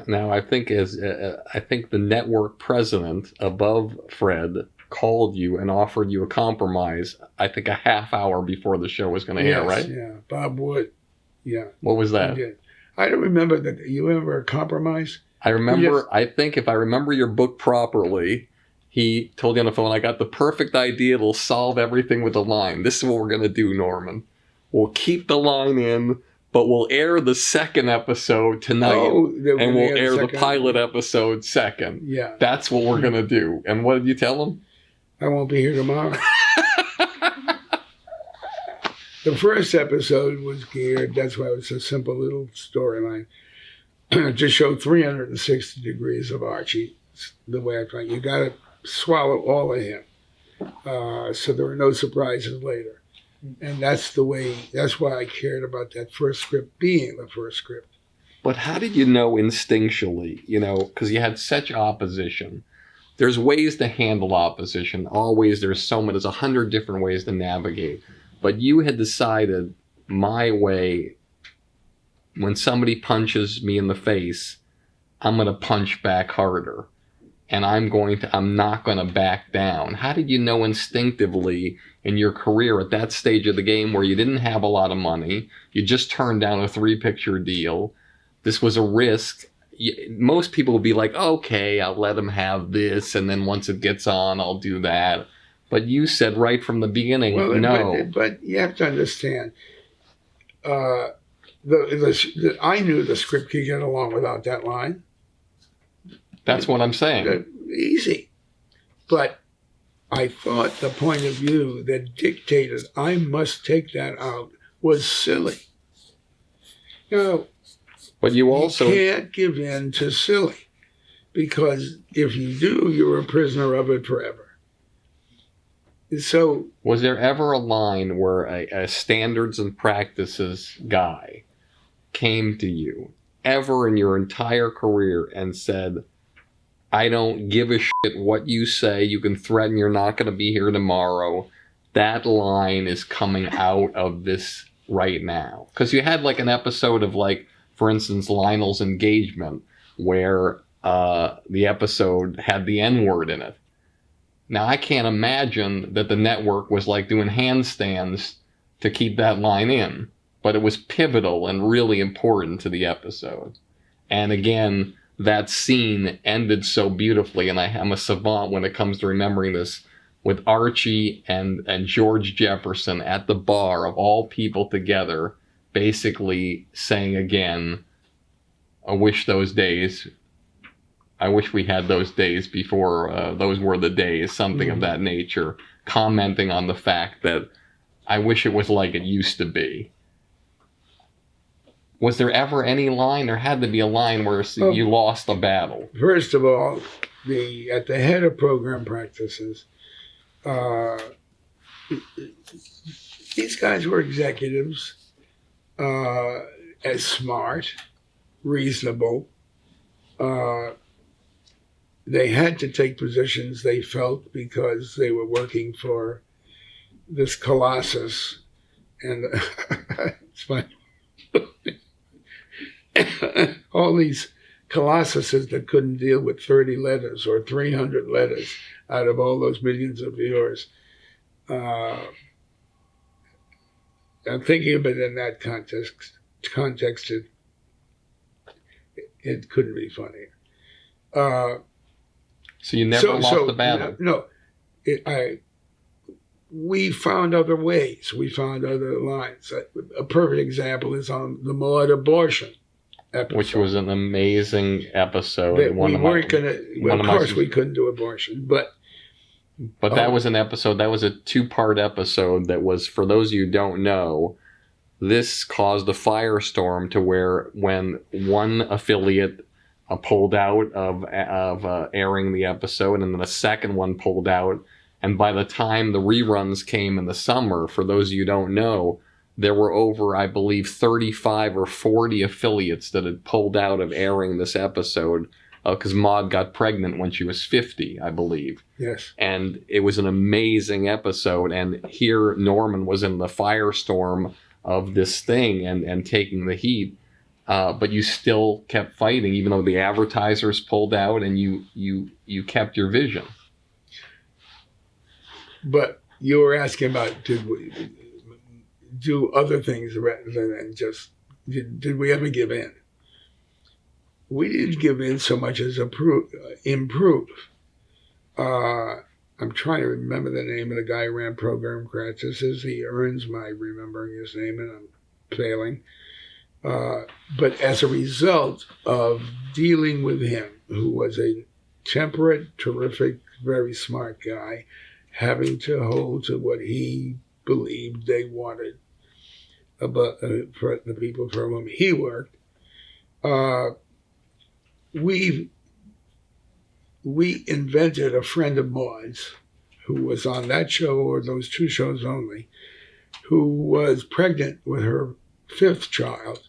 Now I think the network president above Fred called you and offered you a compromise, I think a half hour before the show was going to air, right? Yeah, Bob Wood. Yeah. What was that? I don't remember that. You remember a compromise? I remember, I think if I remember your book properly, he told you on the phone, I got the perfect idea. It'll solve everything with the line. This is what we're going to do, Norman. We'll keep the line in, but we'll air the second episode tonight. And we'll air the pilot episode second. Yeah. That's what we're going to do. And what did you tell him? I won't be here tomorrow. The first episode was geared, that's why it was a simple little storyline, to show 360 degrees of Archie, the way I find. You got to swallow all of him, so there are no surprises later. And that's why I cared about that first script being the first script. But how did you know instinctually, because you had such opposition? There's ways to handle opposition. Always, there's 100 different ways to navigate. But you had decided my way, when somebody punches me in the face, I'm going to punch back harder. And I'm not going to back down. How did you know instinctively in your career at that stage of the game where you didn't have a lot of money, you just turned down a 3-picture deal, this was a risk? Most people would be like, okay, I'll let him have this, and then once it gets on, I'll do that. But you said right from the beginning, no. But you have to understand, I knew the script could get along without that line. That's what I'm saying. Easy. But I thought the point of view that dictated I must take that out was silly. But you also can't give in to silly, because if you do, you're a prisoner of it forever. So, was there ever a line where a standards and practices guy came to you ever in your entire career and said, I don't give a shit what you say, you can threaten you're not going to be here tomorrow, that line is coming out of this right now? Because you had like an episode of, like, for instance, Lionel's engagement, where the episode had the N-word in it. Now, I can't imagine that the network was like doing handstands to keep that line in, but it was pivotal and really important to the episode. And again, that scene ended so beautifully, and I'm a savant when it comes to remembering this, with Archie and George Jefferson at the bar of all people together, basically saying again, I wish we had those days before those were the days, something of that nature, commenting on the fact that I wish it was like it used to be. Was there ever any line? There had to be a line where you lost a battle. First of all, at the head of program practices, these guys were executives, as smart, reasonable. They had to take positions, they felt, because they were working for this colossus. And it's funny. All these colossuses that couldn't deal with 30 letters or 300 letters out of all those millions of viewers. I'm thinking of it in that context, it couldn't be funnier. So you never lost the battle? No. We found other ways. We found other lines. A perfect example is on the Maude abortion episode. Which was an amazing episode. Of course we couldn't do abortion, but that was an episode, that was a 2-part episode that was, for those of you who don't know, this caused a firestorm to where when one affiliate pulled out of airing the episode, and then the second one pulled out, and by the time the reruns came in the summer, for those of you who don't know, there were over, I believe, 35 or 40 affiliates that had pulled out of airing this episode because Maude got pregnant when she was 50, I believe. Yes. And it was an amazing episode. And here Norman was in the firestorm of this thing and taking the heat. But you still kept fighting, even though the advertisers pulled out, and you kept your vision. But you were asking about, did we do other things rather than just, did we ever give in? We didn't give in so much as improve. I'm trying to remember the name of the guy who ran program practices. He earns my remembering his name, and I'm failing. But as a result of dealing with him, who was a temperate, terrific, very smart guy, having to hold to what he believed they wanted about for the people for whom he worked, we invented a friend of Maude's who was on that show or those 2 shows only, who was pregnant with her 5th child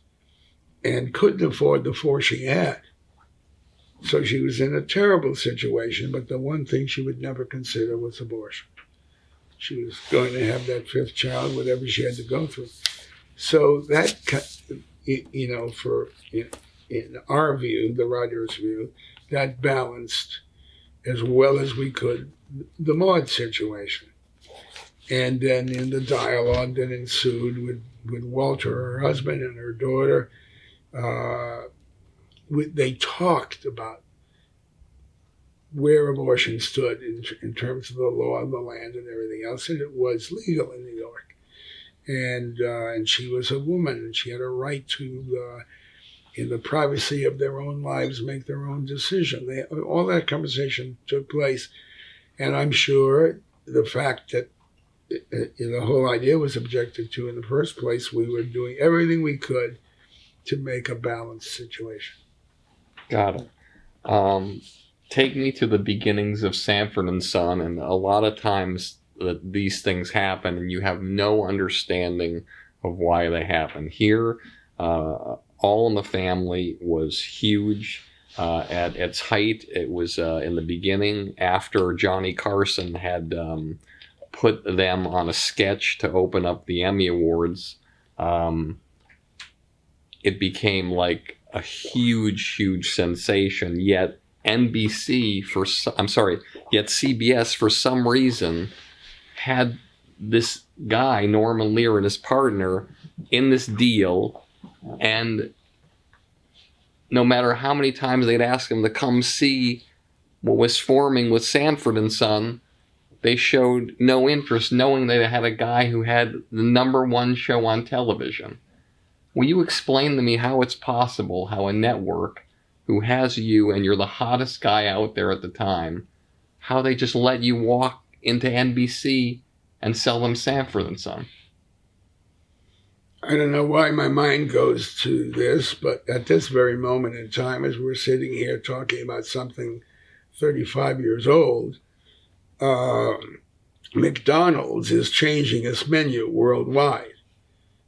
and couldn't afford the 4 she had. So she was in a terrible situation, but the one thing she would never consider was abortion. She was going to have that 5th child, whatever she had to go through. So that, in our view, the writer's view, that balanced as well as we could the Maude situation. And then in the dialogue that ensued with Walter, her husband, and her daughter, they talked about where abortion stood in terms of the law of the land and everything else, and it was legal in New York. And she was a woman, and she had a right to, in the privacy of their own lives, make their own decision. All that conversation took place, and I'm sure the fact that the whole idea was objected to in the first place, we were doing everything we could to make a balanced situation. Got it. Take me to the beginnings of Sanford and Son, and a lot of times that these things happen and you have no understanding of why they happen. Here, All in the Family was huge. At its height, it was in the beginning, after Johnny Carson had put them on a sketch to open up the Emmy Awards. It became like a huge sensation, yet CBS for some reason had this guy, Norman Lear, and his partner in this deal, and no matter how many times they'd ask him to come see what was forming with Sanford and Son, they showed no interest, knowing they had a guy who had the #1 show on television. Will you explain to me how it's possible how a network who has you and you're the hottest guy out there at the time, how they just let you walk into NBC and sell them Sanford and Son? I don't know why my mind goes to this, but at this very moment in time, as we're sitting here talking about something 35 years old, McDonald's is changing its menu worldwide.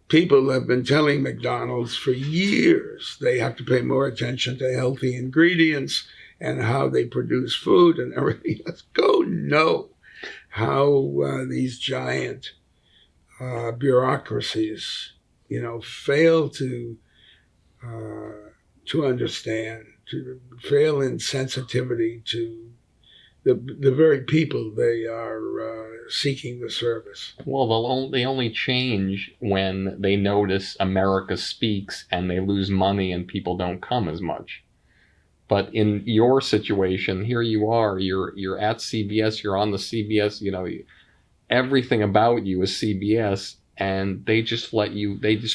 People have been telling McDonald's for years they have to pay more attention to healthy ingredients and how they produce food and everything else. Go know how these giant bureaucracies, fail to understand, to fail in sensitivity to the very people they are seeking the service. Well, they only change when they notice America speaks and they lose money and people don't come as much. But in your situation, here you are, you're at CBS, you're on the CBS, everything about you is CBS, and they just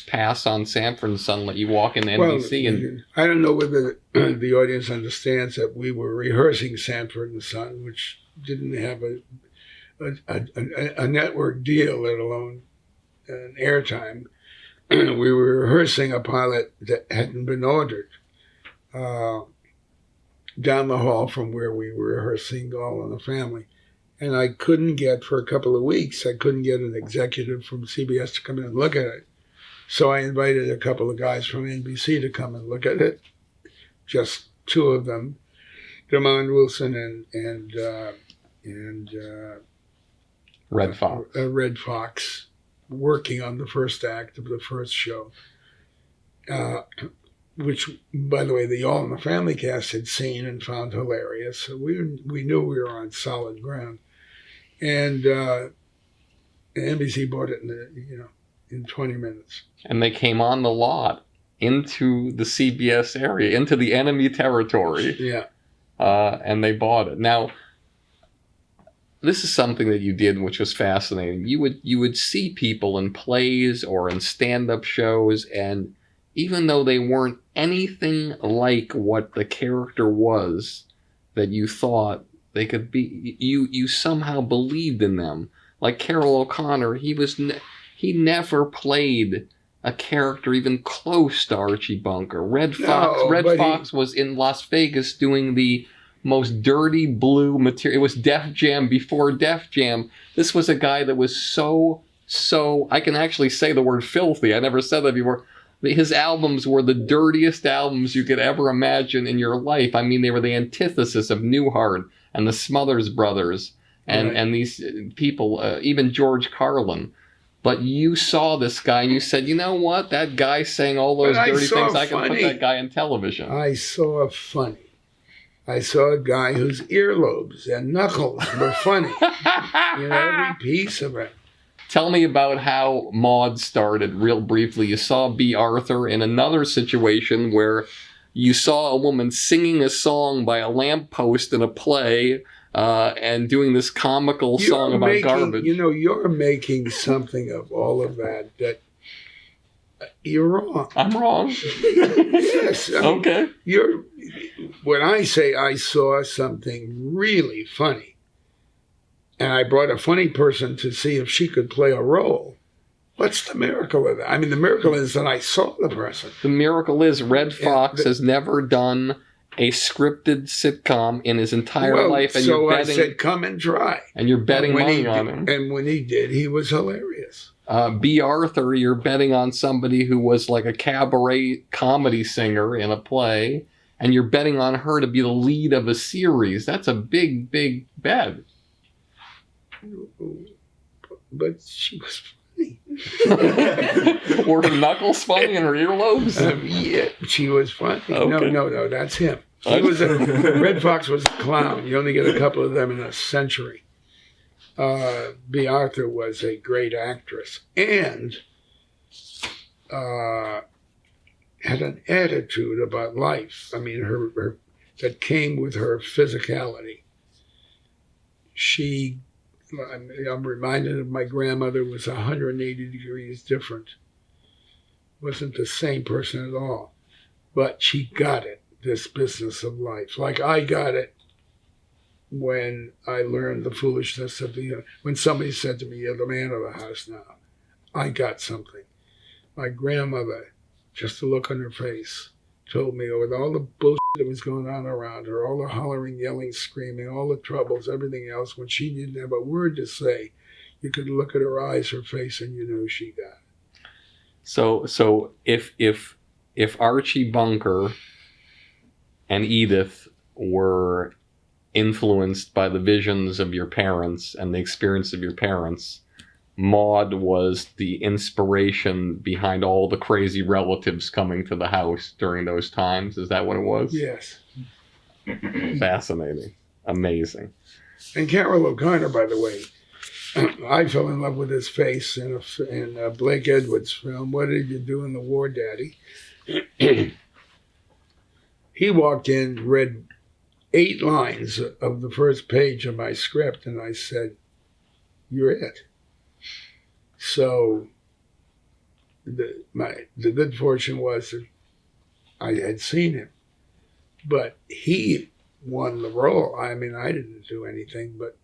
pass on Sanford and Son, let you walk in NBC. And I don't know whether the audience understands that we were rehearsing Sanford and Son, which didn't have a network deal, let alone an airtime. We were rehearsing a pilot that hadn't been ordered down the hall from where we were rehearsing All in the Family. And I couldn't get, for a couple of weeks, an executive from CBS to come in and look at it. So I invited a couple of guys from NBC to come and look at it. Just two of them, Damon Wilson and Red Fox. Red Fox, working on the first act of the first show. Which, by the way, the All in the Family cast had seen and found hilarious. So we knew we were on solid ground. And NBC bought it in 20 minutes. And they came on the lot into the CBS area, into the enemy territory. Yeah. And they bought it. Now, this is something that you did which was fascinating. You would see people in plays or in stand-up shows, and even though they weren't anything like what the character was that you thought they could be, you somehow believed in them. Like Carroll O'Connor, he never played a character even close to Archie Bunker. Red Fox was in Las Vegas doing the most dirty blue material. It was Def Jam before Def Jam. This was a guy that was so, I can actually say the word filthy. I never said that before. His albums were the dirtiest albums you could ever imagine in your life. I mean, they were the antithesis of Newhart and the Smothers Brothers and these people, even George Carlin. But you saw this guy and you said, you know what? That guy saying all those dirty things, I can put that guy in television. I saw funny. I saw a guy whose earlobes and knuckles were funny. Every piece of it. Tell me about how Maude started, real briefly. You saw B. Arthur in another situation where you saw a woman singing a song by a lamppost in a play and doing this comical song about garbage. You're making something of all of that you're wrong. I'm wrong? Yes. Okay. When I say I saw something really funny, and I brought a funny person to see if she could play a role, what's the miracle of that? I mean, the miracle is that I saw the person. The miracle is Red Fox has never done a scripted sitcom in his entire life. And so I said, come and try. And you're betting money on him. And when he did, he was hilarious. B. Arthur, you're betting on somebody who was like a cabaret comedy singer in a play, and you're betting on her to be the lead of a series. That's a big, big bet. But she was funny. Were her knuckles funny and her earlobes? Yeah, she was funny. Okay. No, that's him. Red Fox was a clown. You only get a couple of them in a century. B. Arthur was a great actress. And had an attitude about life. I mean, her that came with her physicality. I'm reminded of my grandmother was 180 degrees different. Wasn't the same person at all. But she got it, this business of life. Like I got it when I learned the foolishness of when somebody said to me, "You're the man of the house now." I got something. My grandmother, just the look on her face, told me with all the bullshit that was going on around her, all the hollering, yelling, screaming, all the troubles, everything else, when she didn't have a word to say, you could look at her eyes, her face, and you knew she got it. So if Archie Bunker and Edith were influenced by the visions of your parents and the experience of your parents, Maude was the inspiration behind all the crazy relatives coming to the house during those times. Is that what it was? Yes. Fascinating. Amazing. And Carroll O'Connor, by the way, I fell in love with his face in Blake Edwards' film, What Did You Do in the War, Daddy? He walked in, read 8 lines of the first page of my script, and I said, "You're it." So the good fortune was that I had seen him, but he won the role. I mean, I didn't do anything but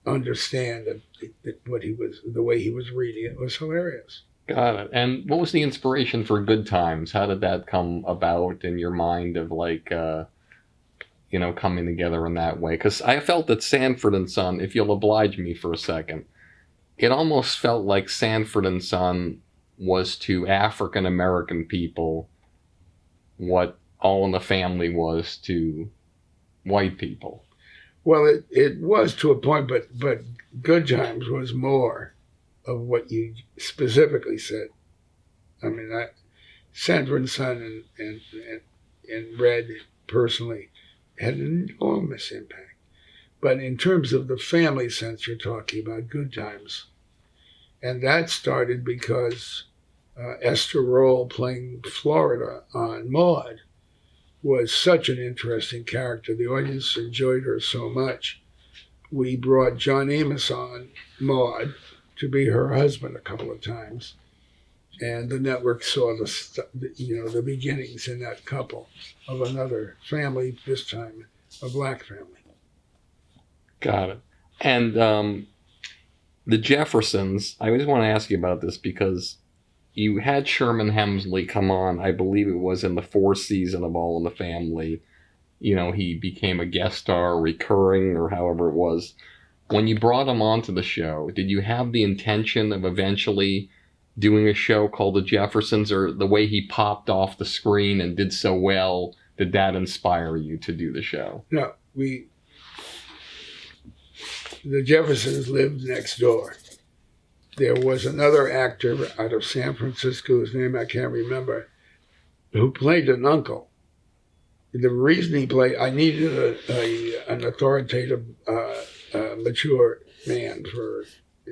understand that the way he was reading it was hilarious. Got it. And what was the inspiration for Good Times? How did that come about in your mind of coming together in that way? Because I felt that Sanford and Son, if you'll oblige me for a second, it almost felt like Sanford and Son was to African American people what All in the Family was to white people. Well, it was to a point, but Good Times was more of what you specifically said. I mean, Sanford and Son and Red personally had an enormous impact. But in terms of the family sense you're talking about, Good Times. And that started because Esther Roll playing Florida on Maude was such an interesting character. The audience enjoyed her so much. We brought John Amos on Maude to be her husband a couple of times. And the network saw the beginnings in that couple of another family, this time a black family. Got it. And the Jeffersons, I just want to ask you about this because you had Sherman Hemsley come on, I believe it was in the 4th season of All in the Family. He became a guest star, recurring, or however it was. When you brought him onto the show, did you have the intention of eventually doing a show called The Jeffersons, or the way he popped off the screen and did so well, did that inspire you to do the show? No, the Jeffersons lived next door. There was another actor out of San Francisco, whose name I can't remember, who played an uncle. The reason he played, I needed an authoritative, mature man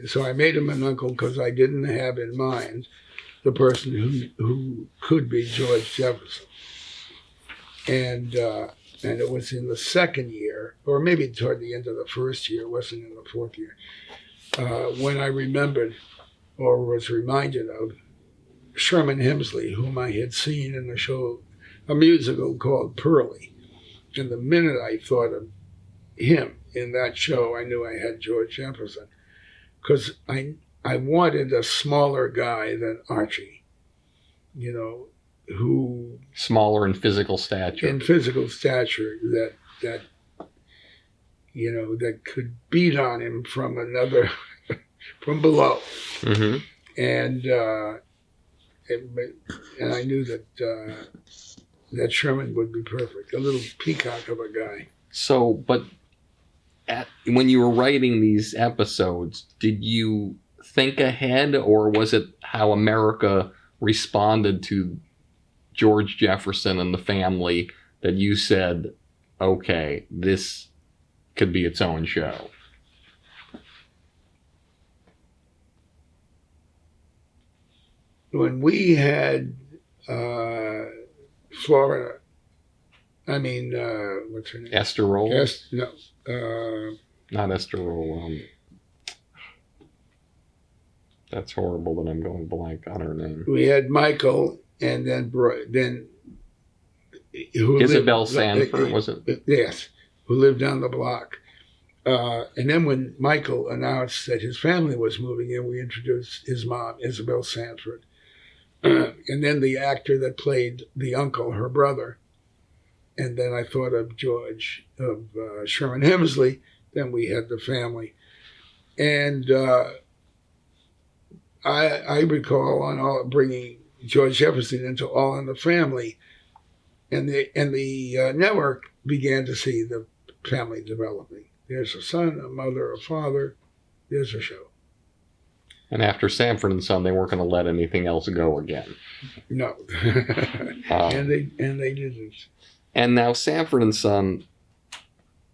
so I made him an uncle because I didn't have in mind the person who could be George Jefferson. And it was in the 2nd year, or maybe toward the end of the 1st year, it wasn't in the 4th year, when I remembered or was reminded of Sherman Hemsley, whom I had seen in the show, a musical called Pearlie. And the minute I thought of him in that show, I knew I had George Jefferson. Because I wanted a smaller guy than Archie, who... Smaller in physical stature. That could beat on him from from below. Mm-hmm. And I knew that Sherman would be perfect, a little peacock of a guy. So, but when you were writing these episodes, did you think ahead, or was it how America responded to George Jefferson and the family that you said, okay, this could be its own show? When we had Florida. I mean, what's her name? Esther Roll? No. Not Esther Roll. That's horrible that I'm going blank on her name. We had Michael, and then Isabel Sanford, was it? Yes, who lived down the block. And then when Michael announced that his family was moving in, we introduced his mom, Isabel Sanford. And then the actor that played the uncle, her brother. And then I thought of George, of Sherman Hemsley. Then we had the family. And I recall bringing George Jefferson into All in the Family. And the network began to see the family developing. There's a son, a mother, a father. There's a show. And after Sanford and Son, they weren't going to let anything else go again. No. And they didn't. And now Sanford and Son,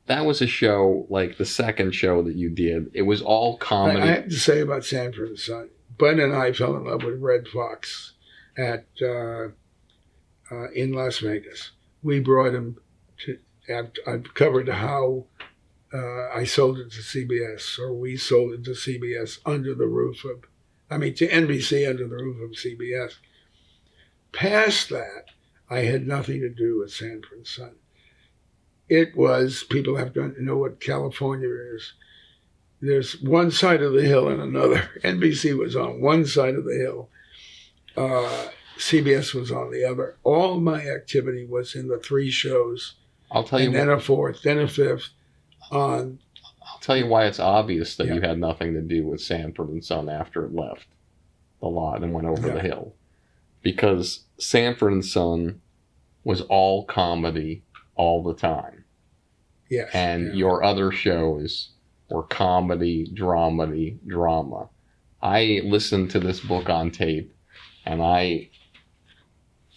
that was a show, like the second show that you did. It was all comedy. I have to say about Sanford and Son, Bud and I fell in love with Red Fox in Las Vegas. We brought him to. I've covered how I sold it to CBS, or we sold it to CBS to NBC under the roof of CBS. Past that, I had nothing to do with Sanford and Son. It was, people have to know what California is. There's one side of the hill and another. NBC was on one side of the hill. CBS was on the other. All my activity was in the three shows. I'll tell you. And then a fourth, then a fifth. I'll tell you why it's obvious that you had nothing to do with Sanford and Son after it left the lot and went over the hill. Because Sanford and Son was all comedy all the time. Yes. And your other shows were comedy, dramedy, drama. I listened to this book on tape, and I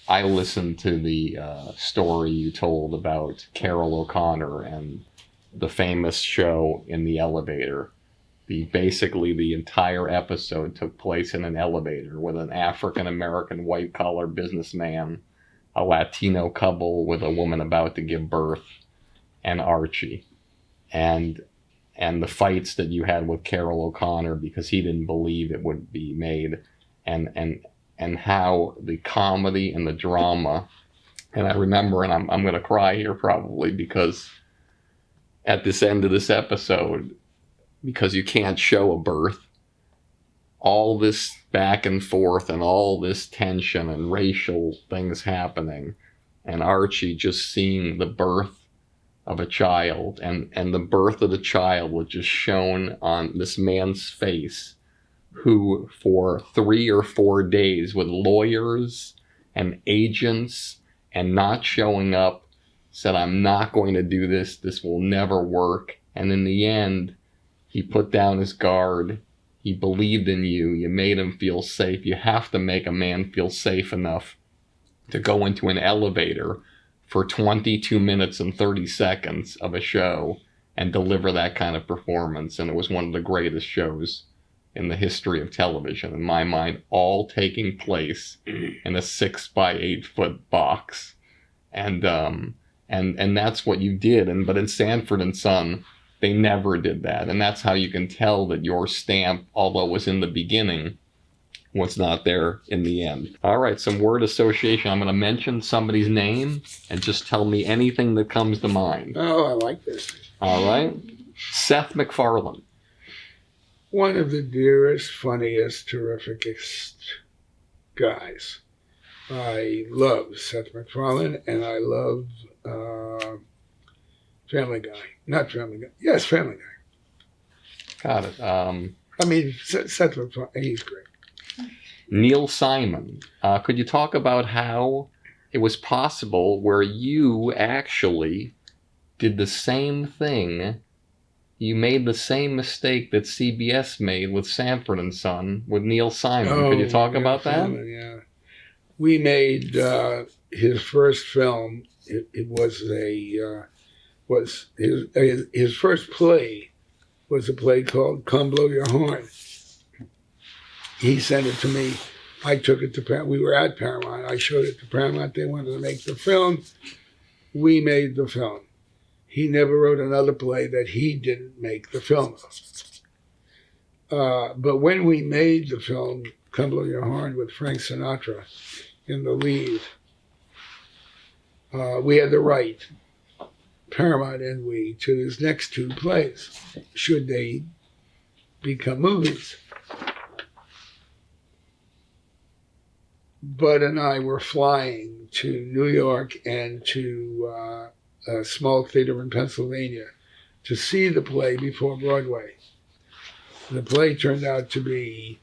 listened to the story you told about Carol O'Connor and the famous show in the elevator. Basically the entire episode took place in an elevator with an African-American white-collar businessman, a Latino couple with a woman about to give birth, and Archie. And the fights that you had with Carol O'Connor because he didn't believe it would be made, and how the comedy and the drama. And I remember, and I'm going to cry here probably, because at this end of this episode, because you can't show a birth, all this back and forth and all this tension and racial things happening, and Archie just seeing the birth of a child, and the birth of the child was just shown on this man's face, who for 3 or 4 days with lawyers and agents and not showing up said, I'm not going to do this. This will never work. And in the end, he put down his guard. He believed in you. You made him feel safe. You have to make a man feel safe enough to go into an elevator for 22 minutes and 30 seconds of a show and deliver that kind of performance. And it was one of the greatest shows in the history of television, in my mind, all taking place in a 6 by 8 foot box. And that's what you did. But in Sanford and Son, they never did that. And that's how you can tell that your stamp, although it was in the beginning, was not there in the end. All right, some word association. I'm going to mention somebody's name and just tell me anything that comes to mind. Oh, I like this. All right. Seth MacFarlane. One of the dearest, funniest, terrificest guys. I love Seth MacFarlane, and I love Family Guy. Not Family Guy. Yes, Family Guy. Got it. I mean, Seth MacFarlane, he's great. Neil Simon. Could you talk about how it was possible where you actually did the same thing? You made the same mistake that CBS made with Sanford and Son with Neil Simon. Could you talk about that? Simon, yeah. We made his first film. It was his first play was a play called Come Blow Your Horn. He sent it to me I took it to Paramount. We were at Paramount. I showed it to Paramount. They wanted to make the film. We made the film. He never wrote another play that he didn't make the film of. But when we made the film, Come Blow Your Horn with Frank Sinatra in the lead, we had the right, Paramount and we, to his next two plays, should they become movies. Bud and I were flying to New York and to a small theater in Pennsylvania to see the play before Broadway. The play turned out to be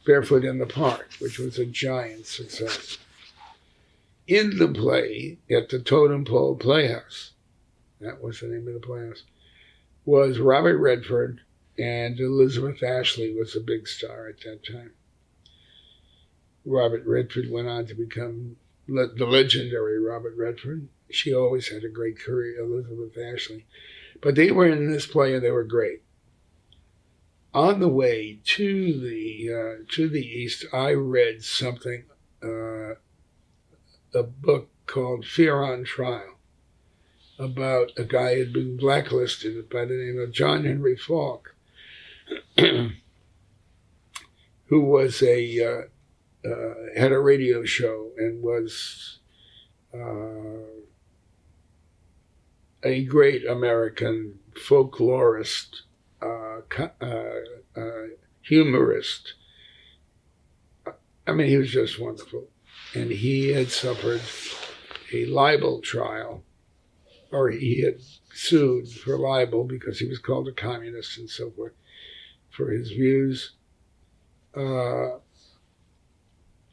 Barefoot in the Park, which was a giant success. In the play, at the Totem Pole Playhouse, that was the name of the playhouse, was Robert Redford, and Elizabeth Ashley was a big star at that time. Robert Redford went on to become the legendary Robert Redford. She always had a great career, Elizabeth Ashley. But they were in this play and they were great. On the way to the east, I read something, a book called Fear on Trial, about a guy who had been blacklisted by the name of John Henry Falk, who was had a radio show and was a great American folklorist, humorist. I mean, he was just wonderful. And he had suffered a libel trial, or he had sued for libel because he was called a communist and so forth for his views. And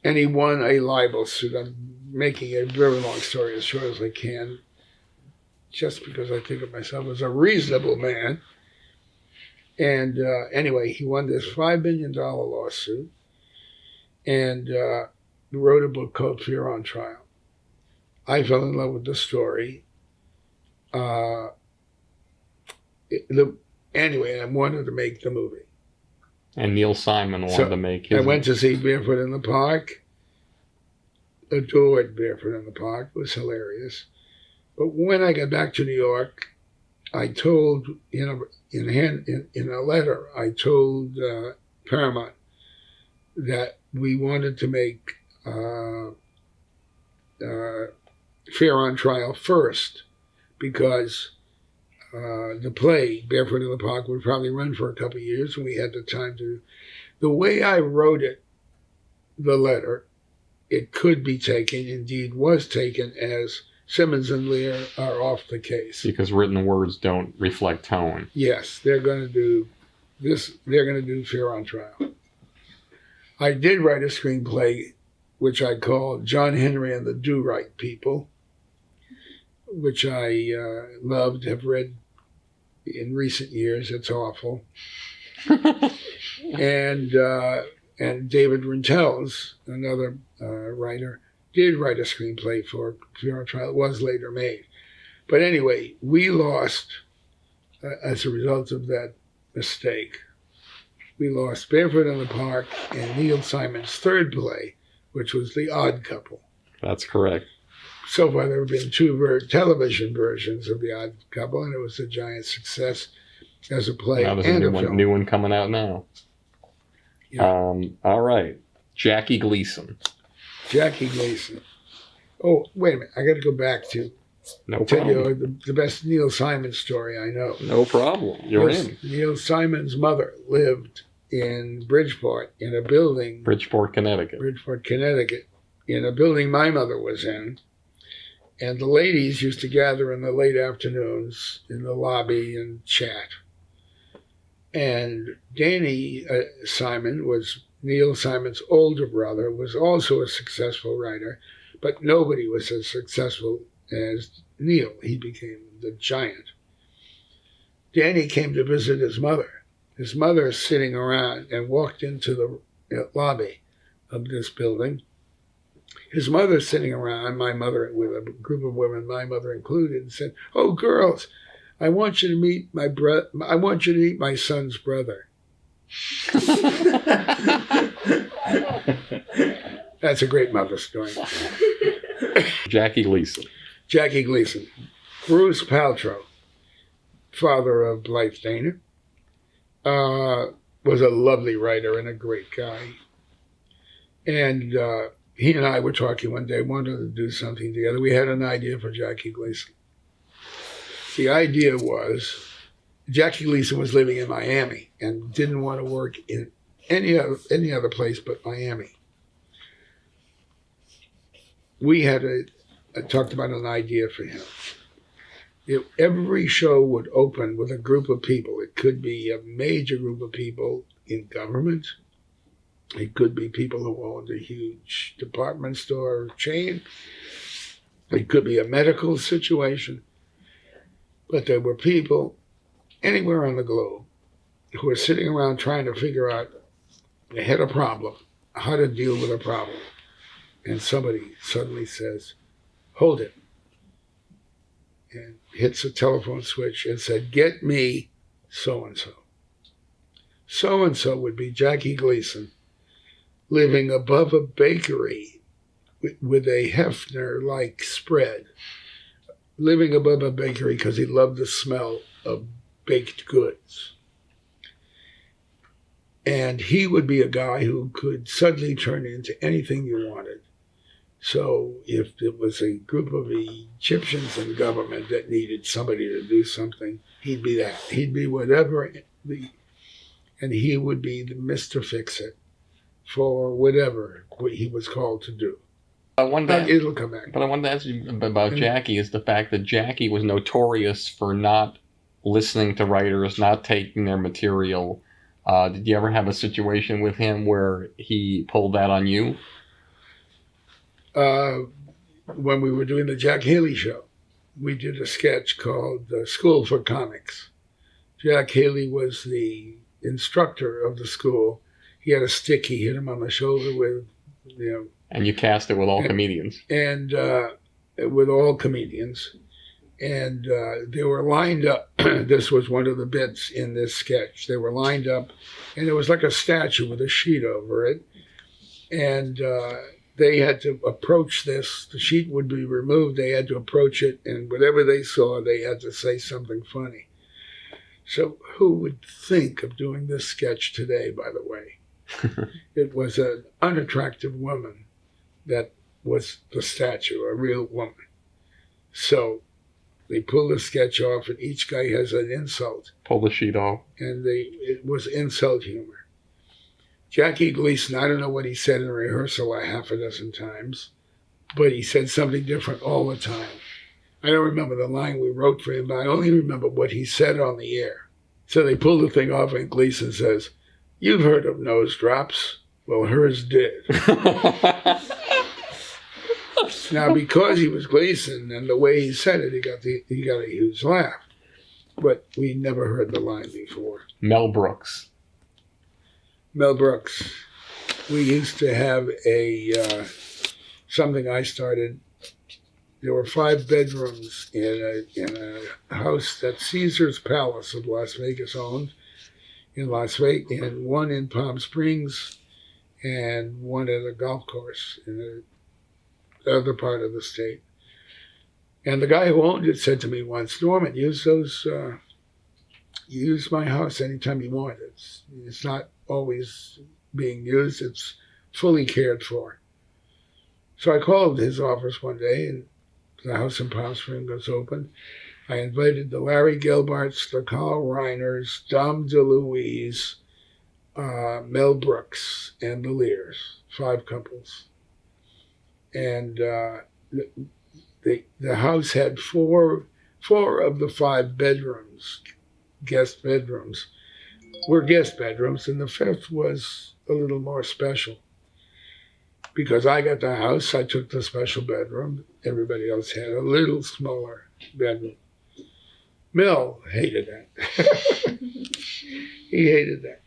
he won a libel suit. I'm making a very long story as short as I can, just because I think of myself as a reasonable man. And anyway, he won this $5 million lawsuit and wrote a book called Fear on Trial. I fell in love with the story. Anyway, I wanted to make the movie. And Neil Simon wanted to make his. I went to see Barefoot in the Park. Adored Barefoot in the Park. It was hilarious. But when I got back to New York, I told, in a letter, I told Paramount that we wanted to make Fear on Trial first, because the play, Barefoot in the Park, would probably run for a couple of years, and we had the time to. The way I wrote it, the letter, it could be taken, indeed was taken, as Simmons and Lear are off the case. Because written words don't reflect tone. Yes, they're going to do this. They're going to do Fear on Trial. I did write a screenplay, which I called John Henry and the Do-Right People, which I loved, have read in recent years. It's awful. And David Rentels, another writer, did write a screenplay for Fear on Trial. It was later made. But anyway, we lost, as a result of that mistake, we lost Barefoot in the Park and Neil Simon's third play, which was The Odd Couple. That's correct. So far, there have been two television versions of The Odd Couple, and it was a giant success as a play Now there's and a a film. new one coming out now. Yeah. All right. Jackie Gleason. Jackie Gleason. Oh, wait a minute. I got to go back to No tell problem. you the best Neil Simon story I know. No problem. You're in. Neil Simon's mother lived in Bridgeport in a building, Bridgeport, Connecticut. in a building my mother was in. And the ladies used to gather in the late afternoons in the lobby and chat. And Danny Simon was Neil Simon's older brother, was also a successful writer, but nobody was as successful as Neil. He became the giant. Danny came to visit his mother. His mother is sitting around and walked into the lobby of this building. His mother's sitting around, my mother, with a group of women, my mother included, and said, "Oh, girls, I want you to meet my son's brother." That's a great mother story. Jackie Gleason. Jackie Gleason. Bruce Paltrow, father of Blythe Dana, was a lovely writer and a great guy. And he and I were talking one day, wanted to do something together. We had an idea for Jackie Gleason. The idea was Jackie Gleason was living in Miami and didn't want to work in any other place but Miami. We had talked about an idea for him. Every show would open with a group of people. It could be a major group of people in government. It could be people who owned a huge department store chain. It could be a medical situation. But there were people anywhere on the globe who were sitting around trying to figure out, they had a problem, how to deal with a problem. And somebody suddenly says, hold it, and hits a telephone switch and said, get me so-and-so. So-and-so would be Jackie Gleason, living above a bakery with a Hefner-like spread, living above a bakery because he loved the smell of baked goods. And he would be a guy who could suddenly turn into anything you wanted. So if it was a group of Egyptians in government that needed somebody to do something, he'd be that. He'd be whatever, and he would be the Mr. Fix-It for whatever he was called to do. It'll come back. But I wanted to ask you about Jackie is the fact that Jackie was notorious for not listening to writers, not taking their material. Did you ever have a situation with him where he pulled that on you? When we were doing the Jack Haley show, we did a sketch called School for Comics. Jack Haley was the instructor of the school. He had a stick he hit him on the shoulder with, And you cast it with all comedians. And with all comedians. And they were lined up. This was one of the bits in this sketch. They were lined up, and it was like a statue with a sheet over it. And they had to approach this. The sheet would be removed. They had to approach it, and whatever they saw, they had to say something funny. So who would think of doing this sketch today, by the way? It was an unattractive woman that was the statue, a real woman. So they pull the sketch off, and each guy has an insult. Pull the sheet off. And it was insult humor. Jackie Gleason, I don't know what he said in rehearsal a half a dozen times, but he said something different all the time. I don't remember the line we wrote for him, but I only remember what he said on the air. So they pull the thing off, and Gleason says, "You've heard of nose drops. Well, hers did." Now, because he was Gleason and the way he said it, he got a huge laugh. But we never heard the line before. Mel Brooks. Mel Brooks. We used to have something I started. There were 5 bedrooms in a house that Caesar's Palace of Las Vegas owned in Las Vegas, and one in Palm Springs, and one at a golf course in the other part of the state. And the guy who owned it said to me once, "Norman, use my house anytime you want. It's not always being used. It's fully cared for." So I called his office one day, and the house in Palm Springs was open. I invited the Larry Gelbarts, the Carl Reiners, Dom DeLuise, Mel Brooks, and the Lears, 5 couples. And the house had four of the 5 bedrooms, guest bedrooms, were guest bedrooms, and the 5th was a little more special. Because I got the house, I took the special bedroom. Everybody else had a little smaller bedroom. Mel hated that. He hated that.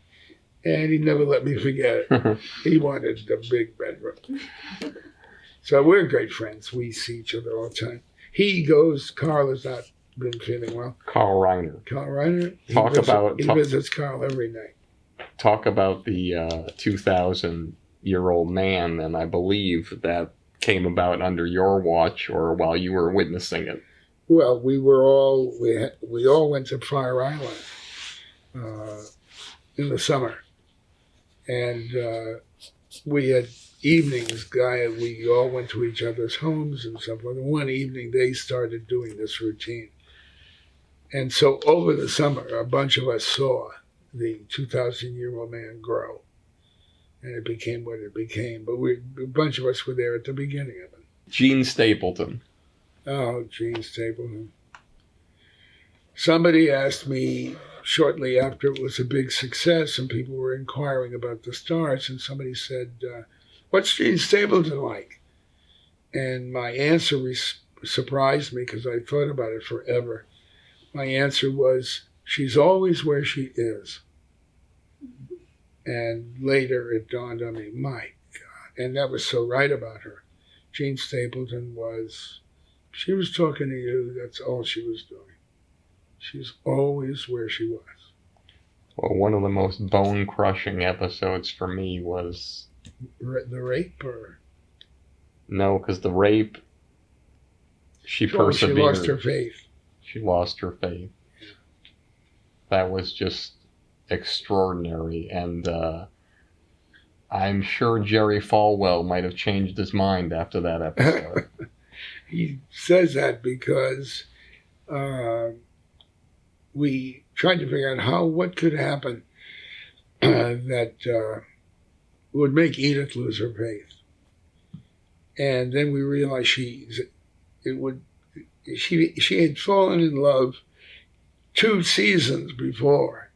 And he never let me forget it. He wanted the big bedroom. So we're great friends. We see each other all the time. Carl has not been feeling well. Carl Reiner. Carl Reiner? He visits Carl every night. talk about the 2,000-year-old man, and I believe that came about under your watch or while you were witnessing it. Well, we all went to Fire Island in the summer, and we had evenings. We all went to each other's homes and so forth. And one evening, they started doing this routine, and so over the summer, a bunch of us saw the 2,000-year-old man grow, and it became what it became. But a bunch of us were there at the beginning of it. Gene Stapleton. Oh, Gene Stapleton. Somebody asked me shortly after it was a big success and people were inquiring about the stars, and somebody said, what's Gene Stapleton like? And my answer surprised me because I thought about it forever. My answer was, she's always where she is. And later it dawned on me, my God. And that was so right about her. Gene Stapleton she was talking to you, that's all she was doing. She's always where she was. Well, one of the most bone-crushing episodes for me was... The rape, or? No, because the rape, she persevered. She lost her faith. She lost her faith. That was just extraordinary, and I'm sure Jerry Falwell might have changed his mind after that episode. He says that because we tried to figure out what could happen that would make Edith lose her faith. And then we realized she had fallen in love 2 seasons before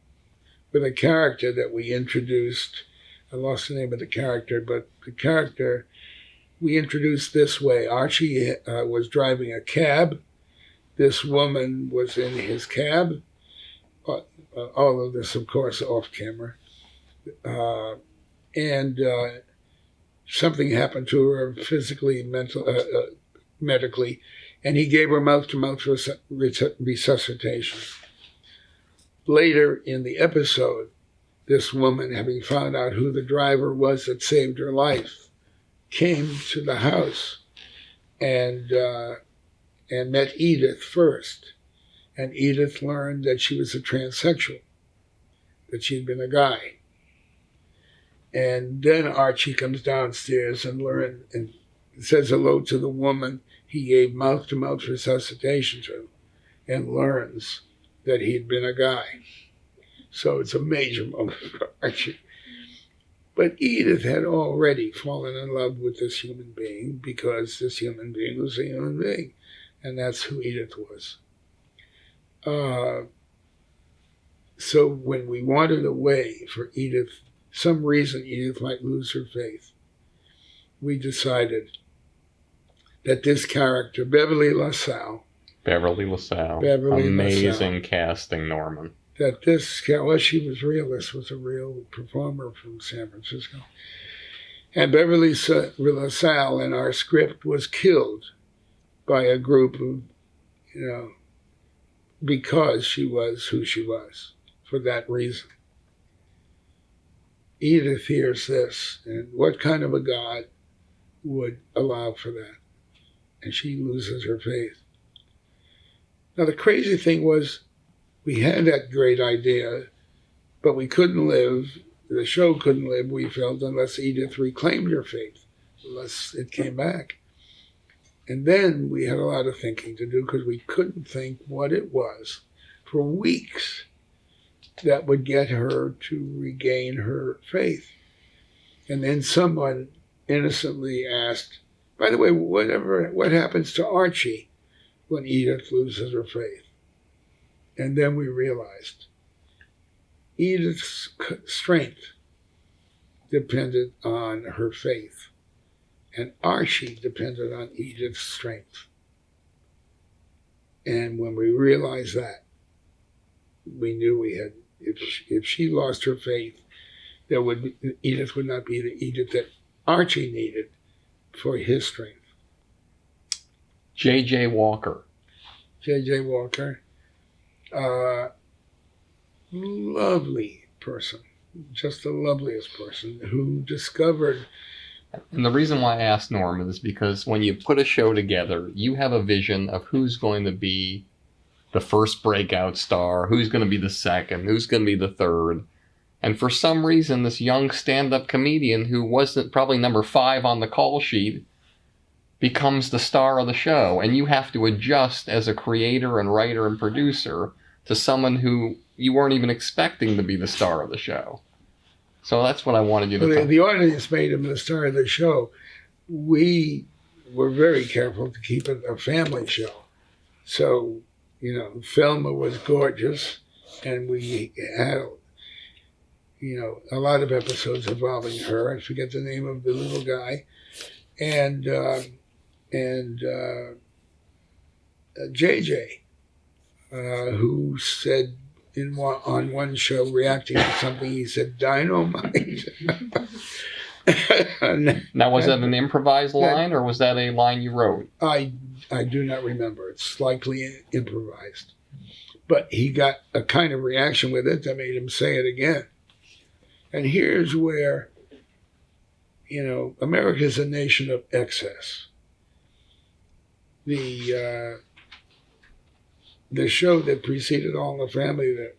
with a character that we introduced. I lost the name of the character, but the character we introduced this way. Archie was driving a cab. This woman was in his cab. All of this, of course, off camera. And something happened to her physically, medically, and he gave her mouth-to-mouth resuscitation. Later in the episode, this woman, having found out who the driver was that saved her life, came to the house and met Edith first. And Edith learned that she was a transsexual, that she'd been a guy. And then Archie comes downstairs and says hello to the woman he gave mouth-to-mouth resuscitation to, and learns that he'd been a guy. So it's a major moment for Archie. But Edith had already fallen in love with this human being because this human being was a human being. And that's who Edith was. So when we wanted a way for Edith, some reason Edith might lose her faith, we decided that this character, Beverly LaSalle, amazing casting, Norman. That this, well, she was real. This was a real performer from San Francisco. And Beverly LaSalle in our script was killed by a group of, because she was who she was, for that reason. Edith hears this, and what kind of a God would allow for that? And she loses her faith. Now, the crazy thing was, we had that great idea, but we couldn't live, the show couldn't live, we felt, unless Edith reclaimed her faith, unless it came back. And then we had a lot of thinking to do because we couldn't think what it was for weeks that would get her to regain her faith. And then someone innocently asked, by the way, what happens to Archie when Edith loses her faith? And then we realized Edith's strength depended on her faith, and Archie depended on Edith's strength. And when we realized that, we knew we had, if she lost her faith, Edith would not be the Edith that Archie needed for his strength. J.J. Walker. J.J. Walker. Lovely person, just the loveliest person who discovered. And the reason why I asked Norm is because when you put a show together, you have a vision of who's going to be the first breakout star, who's going to be the second, who's going to be the third. And for some reason, this young stand-up comedian who wasn't probably number 5 on the call sheet becomes the star of the show. And you have to adjust as a creator and writer and producer to someone who you weren't even expecting to be the star of the show. So that's what I wanted you to The audience made him the star of the show. We were very careful to keep it a family show. So, Thelma was gorgeous, and we had, a lot of episodes involving her. I forget the name of the little guy. And JJ, who said, on one show, reacting to something, he said, "Dynamite." Now, was that an improvised line, or was that a line you wrote? I do not remember. It's likely improvised. But he got a kind of reaction with it that made him say it again. And here's where, America's a nation of excess. The show that preceded All in the Family, that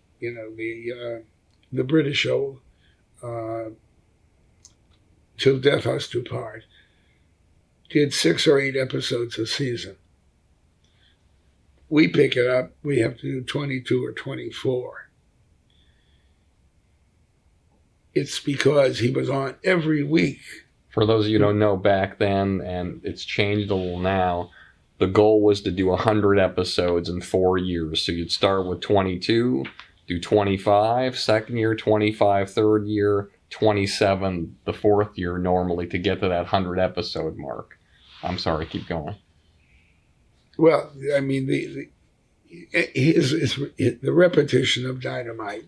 the British show, Till Death Us Do Part, did 6 or 8 episodes a season. We pick it up, we have to do 22 or 24. It's because he was on every week. For those of you who don't know, back then, and it's changed a little now, the goal was to do 100 episodes in 4 years. So you'd start with 22, do 25, second year, 25, third year, 27, the fourth year normally, to get to that 100 episode mark. I'm sorry, keep going. Well, I mean, the repetition of Dynamite,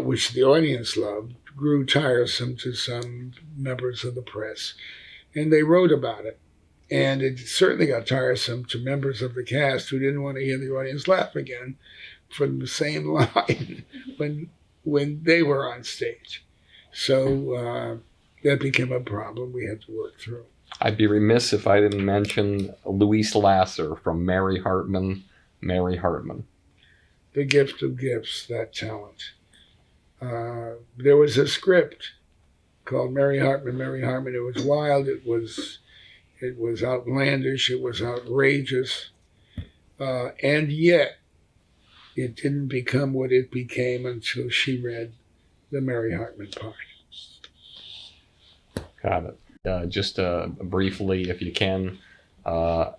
which the audience loved, grew tiresome to some members of the press, and they wrote about it. And it certainly got tiresome to members of the cast who didn't want to hear the audience laugh again from the same line when they were on stage. So that became a problem we had to work through. I'd be remiss if I didn't mention Louise Lasser from Mary Hartman. Mary Hartman. The gift of gifts, that talent. There was a script called Mary Hartman, Mary Hartman. It was wild. It was outlandish. It was outrageous. And yet, it didn't become what it became until she read the Mary Hartman part. Got it. Just briefly, if you can, a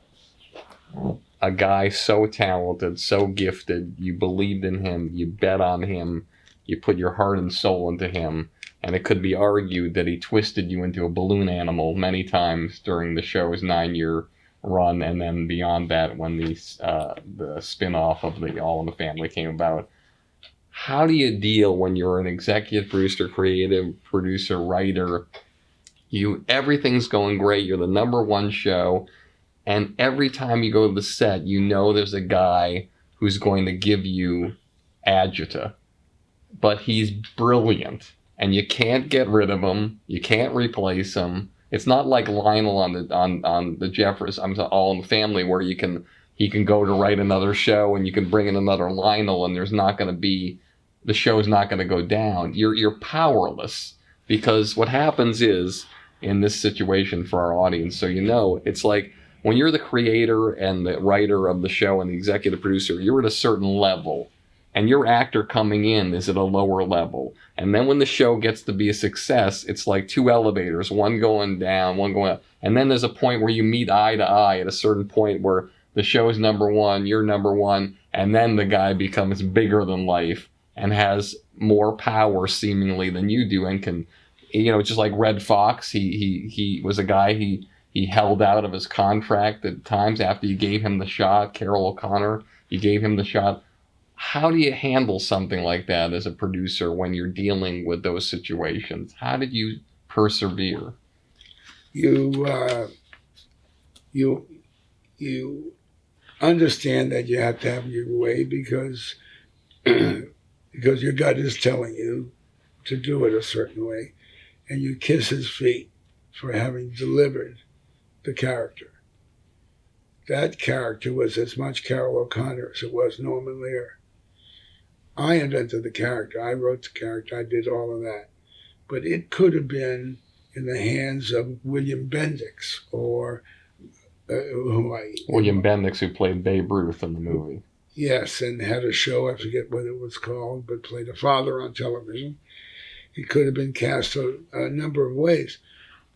guy so talented, so gifted, you believed in him, you bet on him, you put your heart and soul into him, and it could be argued that he twisted you into a balloon animal many times during the show's 9-year run, and then beyond that when the spin-off of the All in the Family came about. How do you deal when you're an executive producer, creative producer, writer? Everything's going great, you're the #1 show, and every time you go to the set, there's a guy who's going to give you agita, but he's brilliant. And you can't get rid of him. You can't replace him. It's not like Lionel on the Jeffersons, All in the Family, where he can go to write another show and you can bring in another Lionel, and the show's not going to go down. You're powerless, because what happens is, in this situation for our audience, so it's like when you're the creator and the writer of the show and the executive producer, you're at a certain level. And your actor coming in is at a lower level. And then when the show gets to be a success, it's like 2 elevators, one going down, one going up. And then there's a point where you meet eye to eye at a certain point where the show is #1, you're #1, and then the guy becomes bigger than life and has more power seemingly than you do, and can, just like Red Fox, he was a guy, he held out of his contract at times after you gave him the shot. Carol O'Connor, you gave him the shot. How do you handle something like that as a producer when you're dealing with those situations? How did you persevere? You understand that you have to have your way because your gut is telling you to do it a certain way, and you kiss his feet for having delivered the character. That character was as much Carol O'Connor as it was Norman Lear. I invented the character. I wrote the character. I did all of that. But it could have been in the hands of William Bendix or William Bendix, who played Babe Ruth in the movie. Yes, and had a show, I forget what it was called, but played a father on television. He could have been cast a number of ways.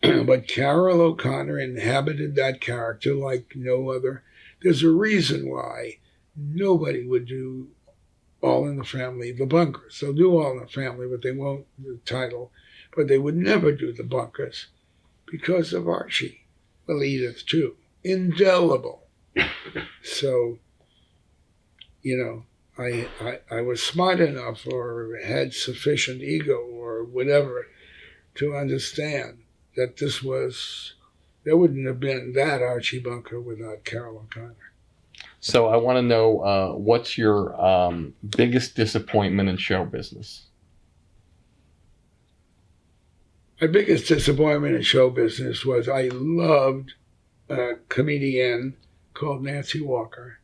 But Carol O'Connor inhabited that character like no other. There's a reason why nobody would do All in the Family, the Bunkers. They'll do All in the Family, but they won't do the title. But they would never do the Bunkers because of Archie. Well, Edith, too. Indelible. So, I was smart enough or had sufficient ego or whatever to understand that there wouldn't have been that Archie Bunker without Carol O'Connor. So I want to know, what's your biggest disappointment in show business? My biggest disappointment in show business was I loved a comedian called Nancy Walker.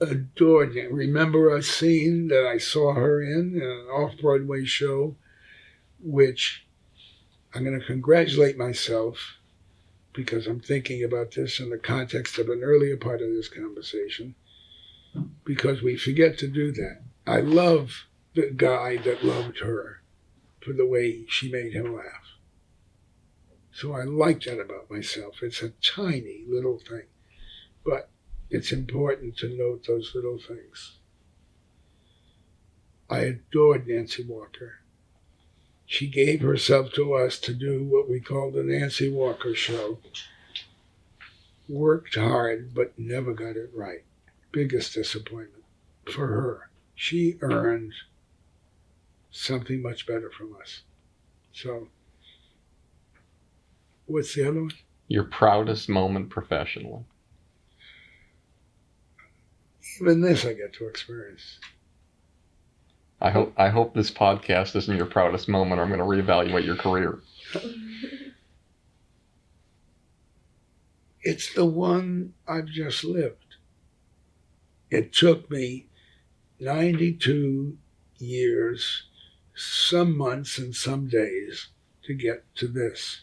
Adored it. Remember a scene that I saw her in an off-Broadway show, which I'm going to congratulate myself because I'm thinking about this in the context of an earlier part of this conversation, because we forget to do that. I love the guy that loved her for the way she made him laugh. So I like that about myself. It's a tiny little thing, but it's important to note those little things. I adored Nancy Walker. She gave herself to us to do what we call the Nancy Walker Show. Worked hard, but never got it right. Biggest disappointment for her. She earned something much better from us. So, what's the other one? Your proudest moment professionally. Even this I get to experience. I hope this podcast isn't your proudest moment, or I'm going to reevaluate your career. It's the one I've just lived. It took me 92 years, some months and some days to get to this.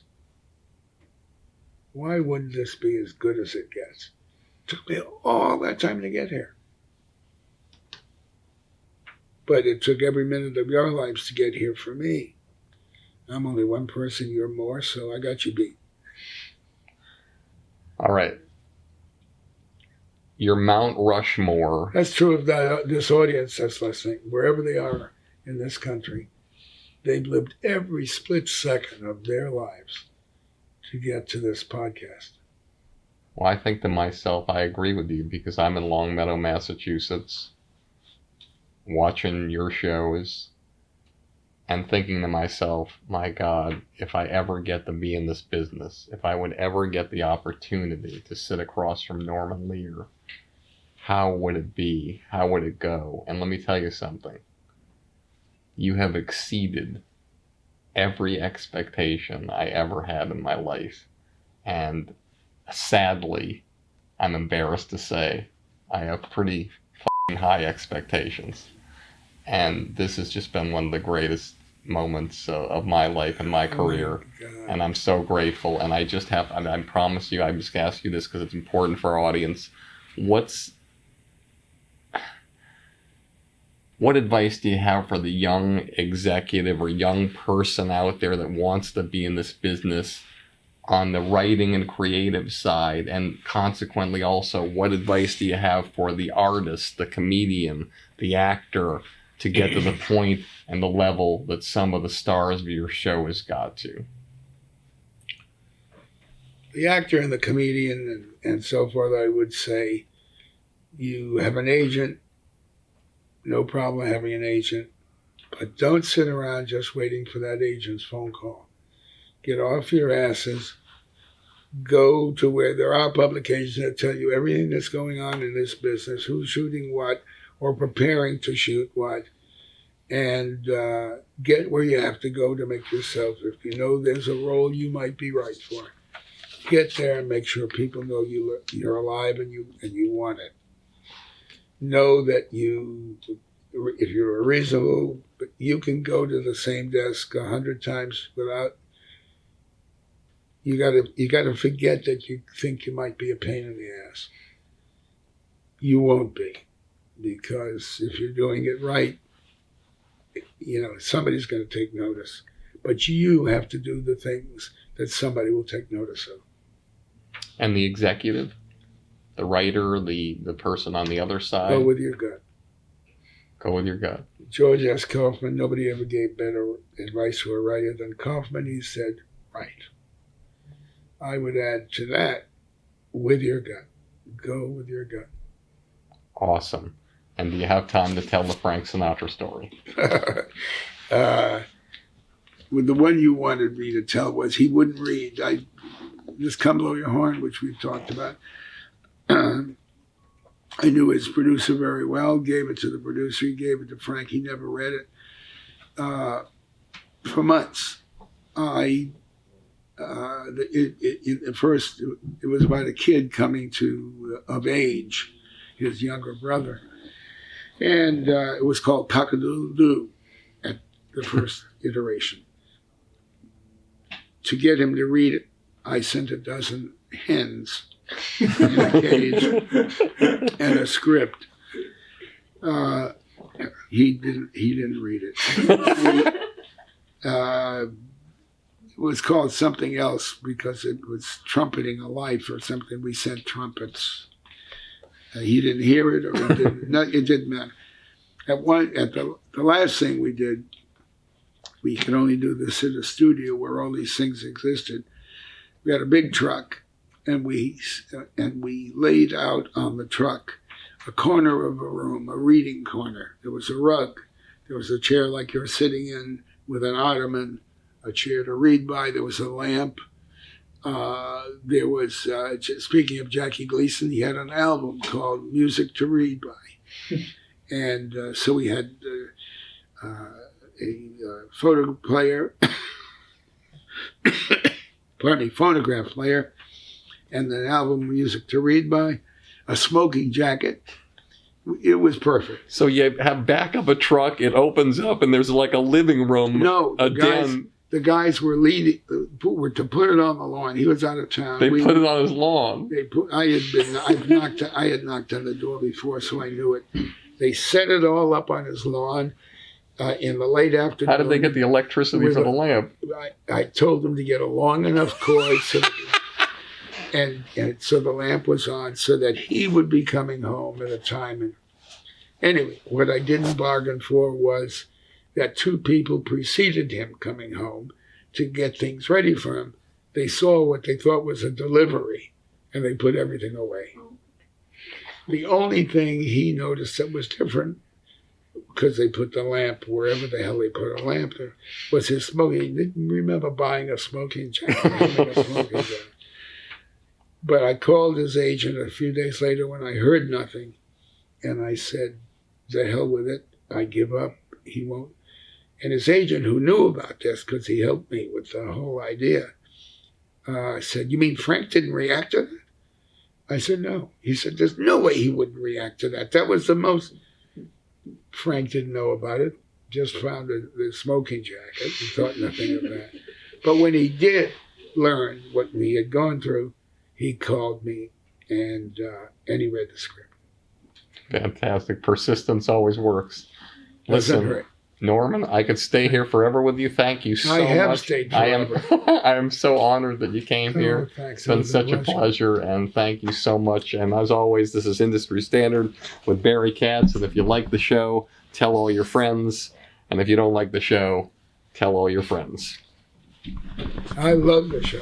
Why wouldn't this be as good as it gets? It took me all that time to get here. But it took every minute of your lives to get here for me. I'm only one person, you're more, so I got you beat. All right. Your Mount Rushmore. That's true of this audience that's listening. Wherever they are in this country, they've lived every split second of their lives to get to this podcast. Well, I think to myself, I agree with you, because I'm in Longmeadow, Massachusetts, watching your shows and thinking to myself, my God, if I ever get to be in this business, if I would ever get the opportunity to sit across from Norman Lear, how would it be? How would it go? And let me tell you something. You have exceeded every expectation I ever had in my life. And sadly, I'm embarrassed to say, I have pretty high expectations. And this has just been one of the greatest moments of my life and my career. And I'm so grateful. And I promise you, I just ask you this because it's important for our audience. What advice do you have for the young executive or young person out there that wants to be in this business on the writing and creative side? And consequently also, what advice do you have for the artist, the comedian, the actor, to get to the point and the level that some of the stars of your show has got to? The actor and the comedian and so forth, I would say, you have an agent, no problem having an agent, but don't sit around just waiting for that agent's phone call. Get off your asses, go to where there are publications that tell you everything that's going on in this business, who's shooting what, or preparing to shoot what, and get where you have to go to make yourself. If you know there's a role you might be right for, get there and make sure people know you're alive and you want it. Know that if you're reasonable, you can go to the same desk 100 times without. You gotta forget that you think you might be a pain in the ass. You won't be, because if you're doing it right, somebody's going to take notice. But you have to do the things that somebody will take notice of. And the executive, the writer, the person on the other side. Go with your gut. Go with your gut. George S. Kaufman, nobody ever gave better advice to a writer than Kaufman. He said, write. I would add to that, with your gut. Go with your gut. Awesome. And do you have time to tell the Frank Sinatra story? With the one you wanted me to tell was he wouldn't read. This Come Blow Your Horn, which we've talked about. I knew his producer very well, gave it to the producer, he gave it to Frank, he never read it. For months, at first, it was about a kid coming of age, his younger brother. And it was called Cock-a-doodle-doo at the first iteration. To get him to read it, I sent a dozen hens in a cage and a script. He didn't read it. It was called something else because it was Trumpeting a Life or something. We sent trumpets. He didn't hear it, or it didn't matter. At the last thing we did, we could only do this in a studio where all these things existed. We had a big truck, and we laid out on the truck a corner of a room, a reading corner. There was a rug. There was a chair like you're sitting in with an ottoman, a chair to read by. There was a lamp. There was, speaking of Jackie Gleason, he had an album called Music to Read By. And so we had a photo player, phonograph player, and an album Music to Read By, a smoking jacket. It was perfect. So you have back up a truck, it opens up, and there's like a living room. No, den. The guys were were to put it on the lawn. He was out of town. They put it on his lawn. I had knocked on the door before, so I knew it. They set it all up on his lawn in the late afternoon. How did they get the electricity for the lamp? I told them to get a long enough cord and so the lamp was on so that he would be coming home at a time. And anyway, what I didn't bargain for was that two people preceded him coming home to get things ready for him. They saw what they thought was a delivery, and they put everything away. The only thing he noticed that was different, because they put the lamp wherever the hell they put a lamp there, was his smoking. He didn't remember buying a smoking jacket. But I called his agent a few days later when I heard nothing, and I said, the hell with it, I give up, he won't. And his agent, who knew about this because he helped me with the whole idea, said, you mean Frank didn't react to that? I said, no. He said, there's no way he wouldn't react to that. That was the most. Frank didn't know about it, just found the smoking jacket and thought nothing of that. But when he did learn what we had gone through, he called me and he read the script. Fantastic. Persistence always works. Doesn't Listen, hurt. Norman, I could stay here forever with you. Thank you so much. I have stayed forever. I am so honored that you came here. Thanks. It's been such a pleasure, and thank you so much. And as always, this is Industry Standard with Barry Katz. And if you like the show, tell all your friends. And if you don't like the show, tell all your friends. I love the show.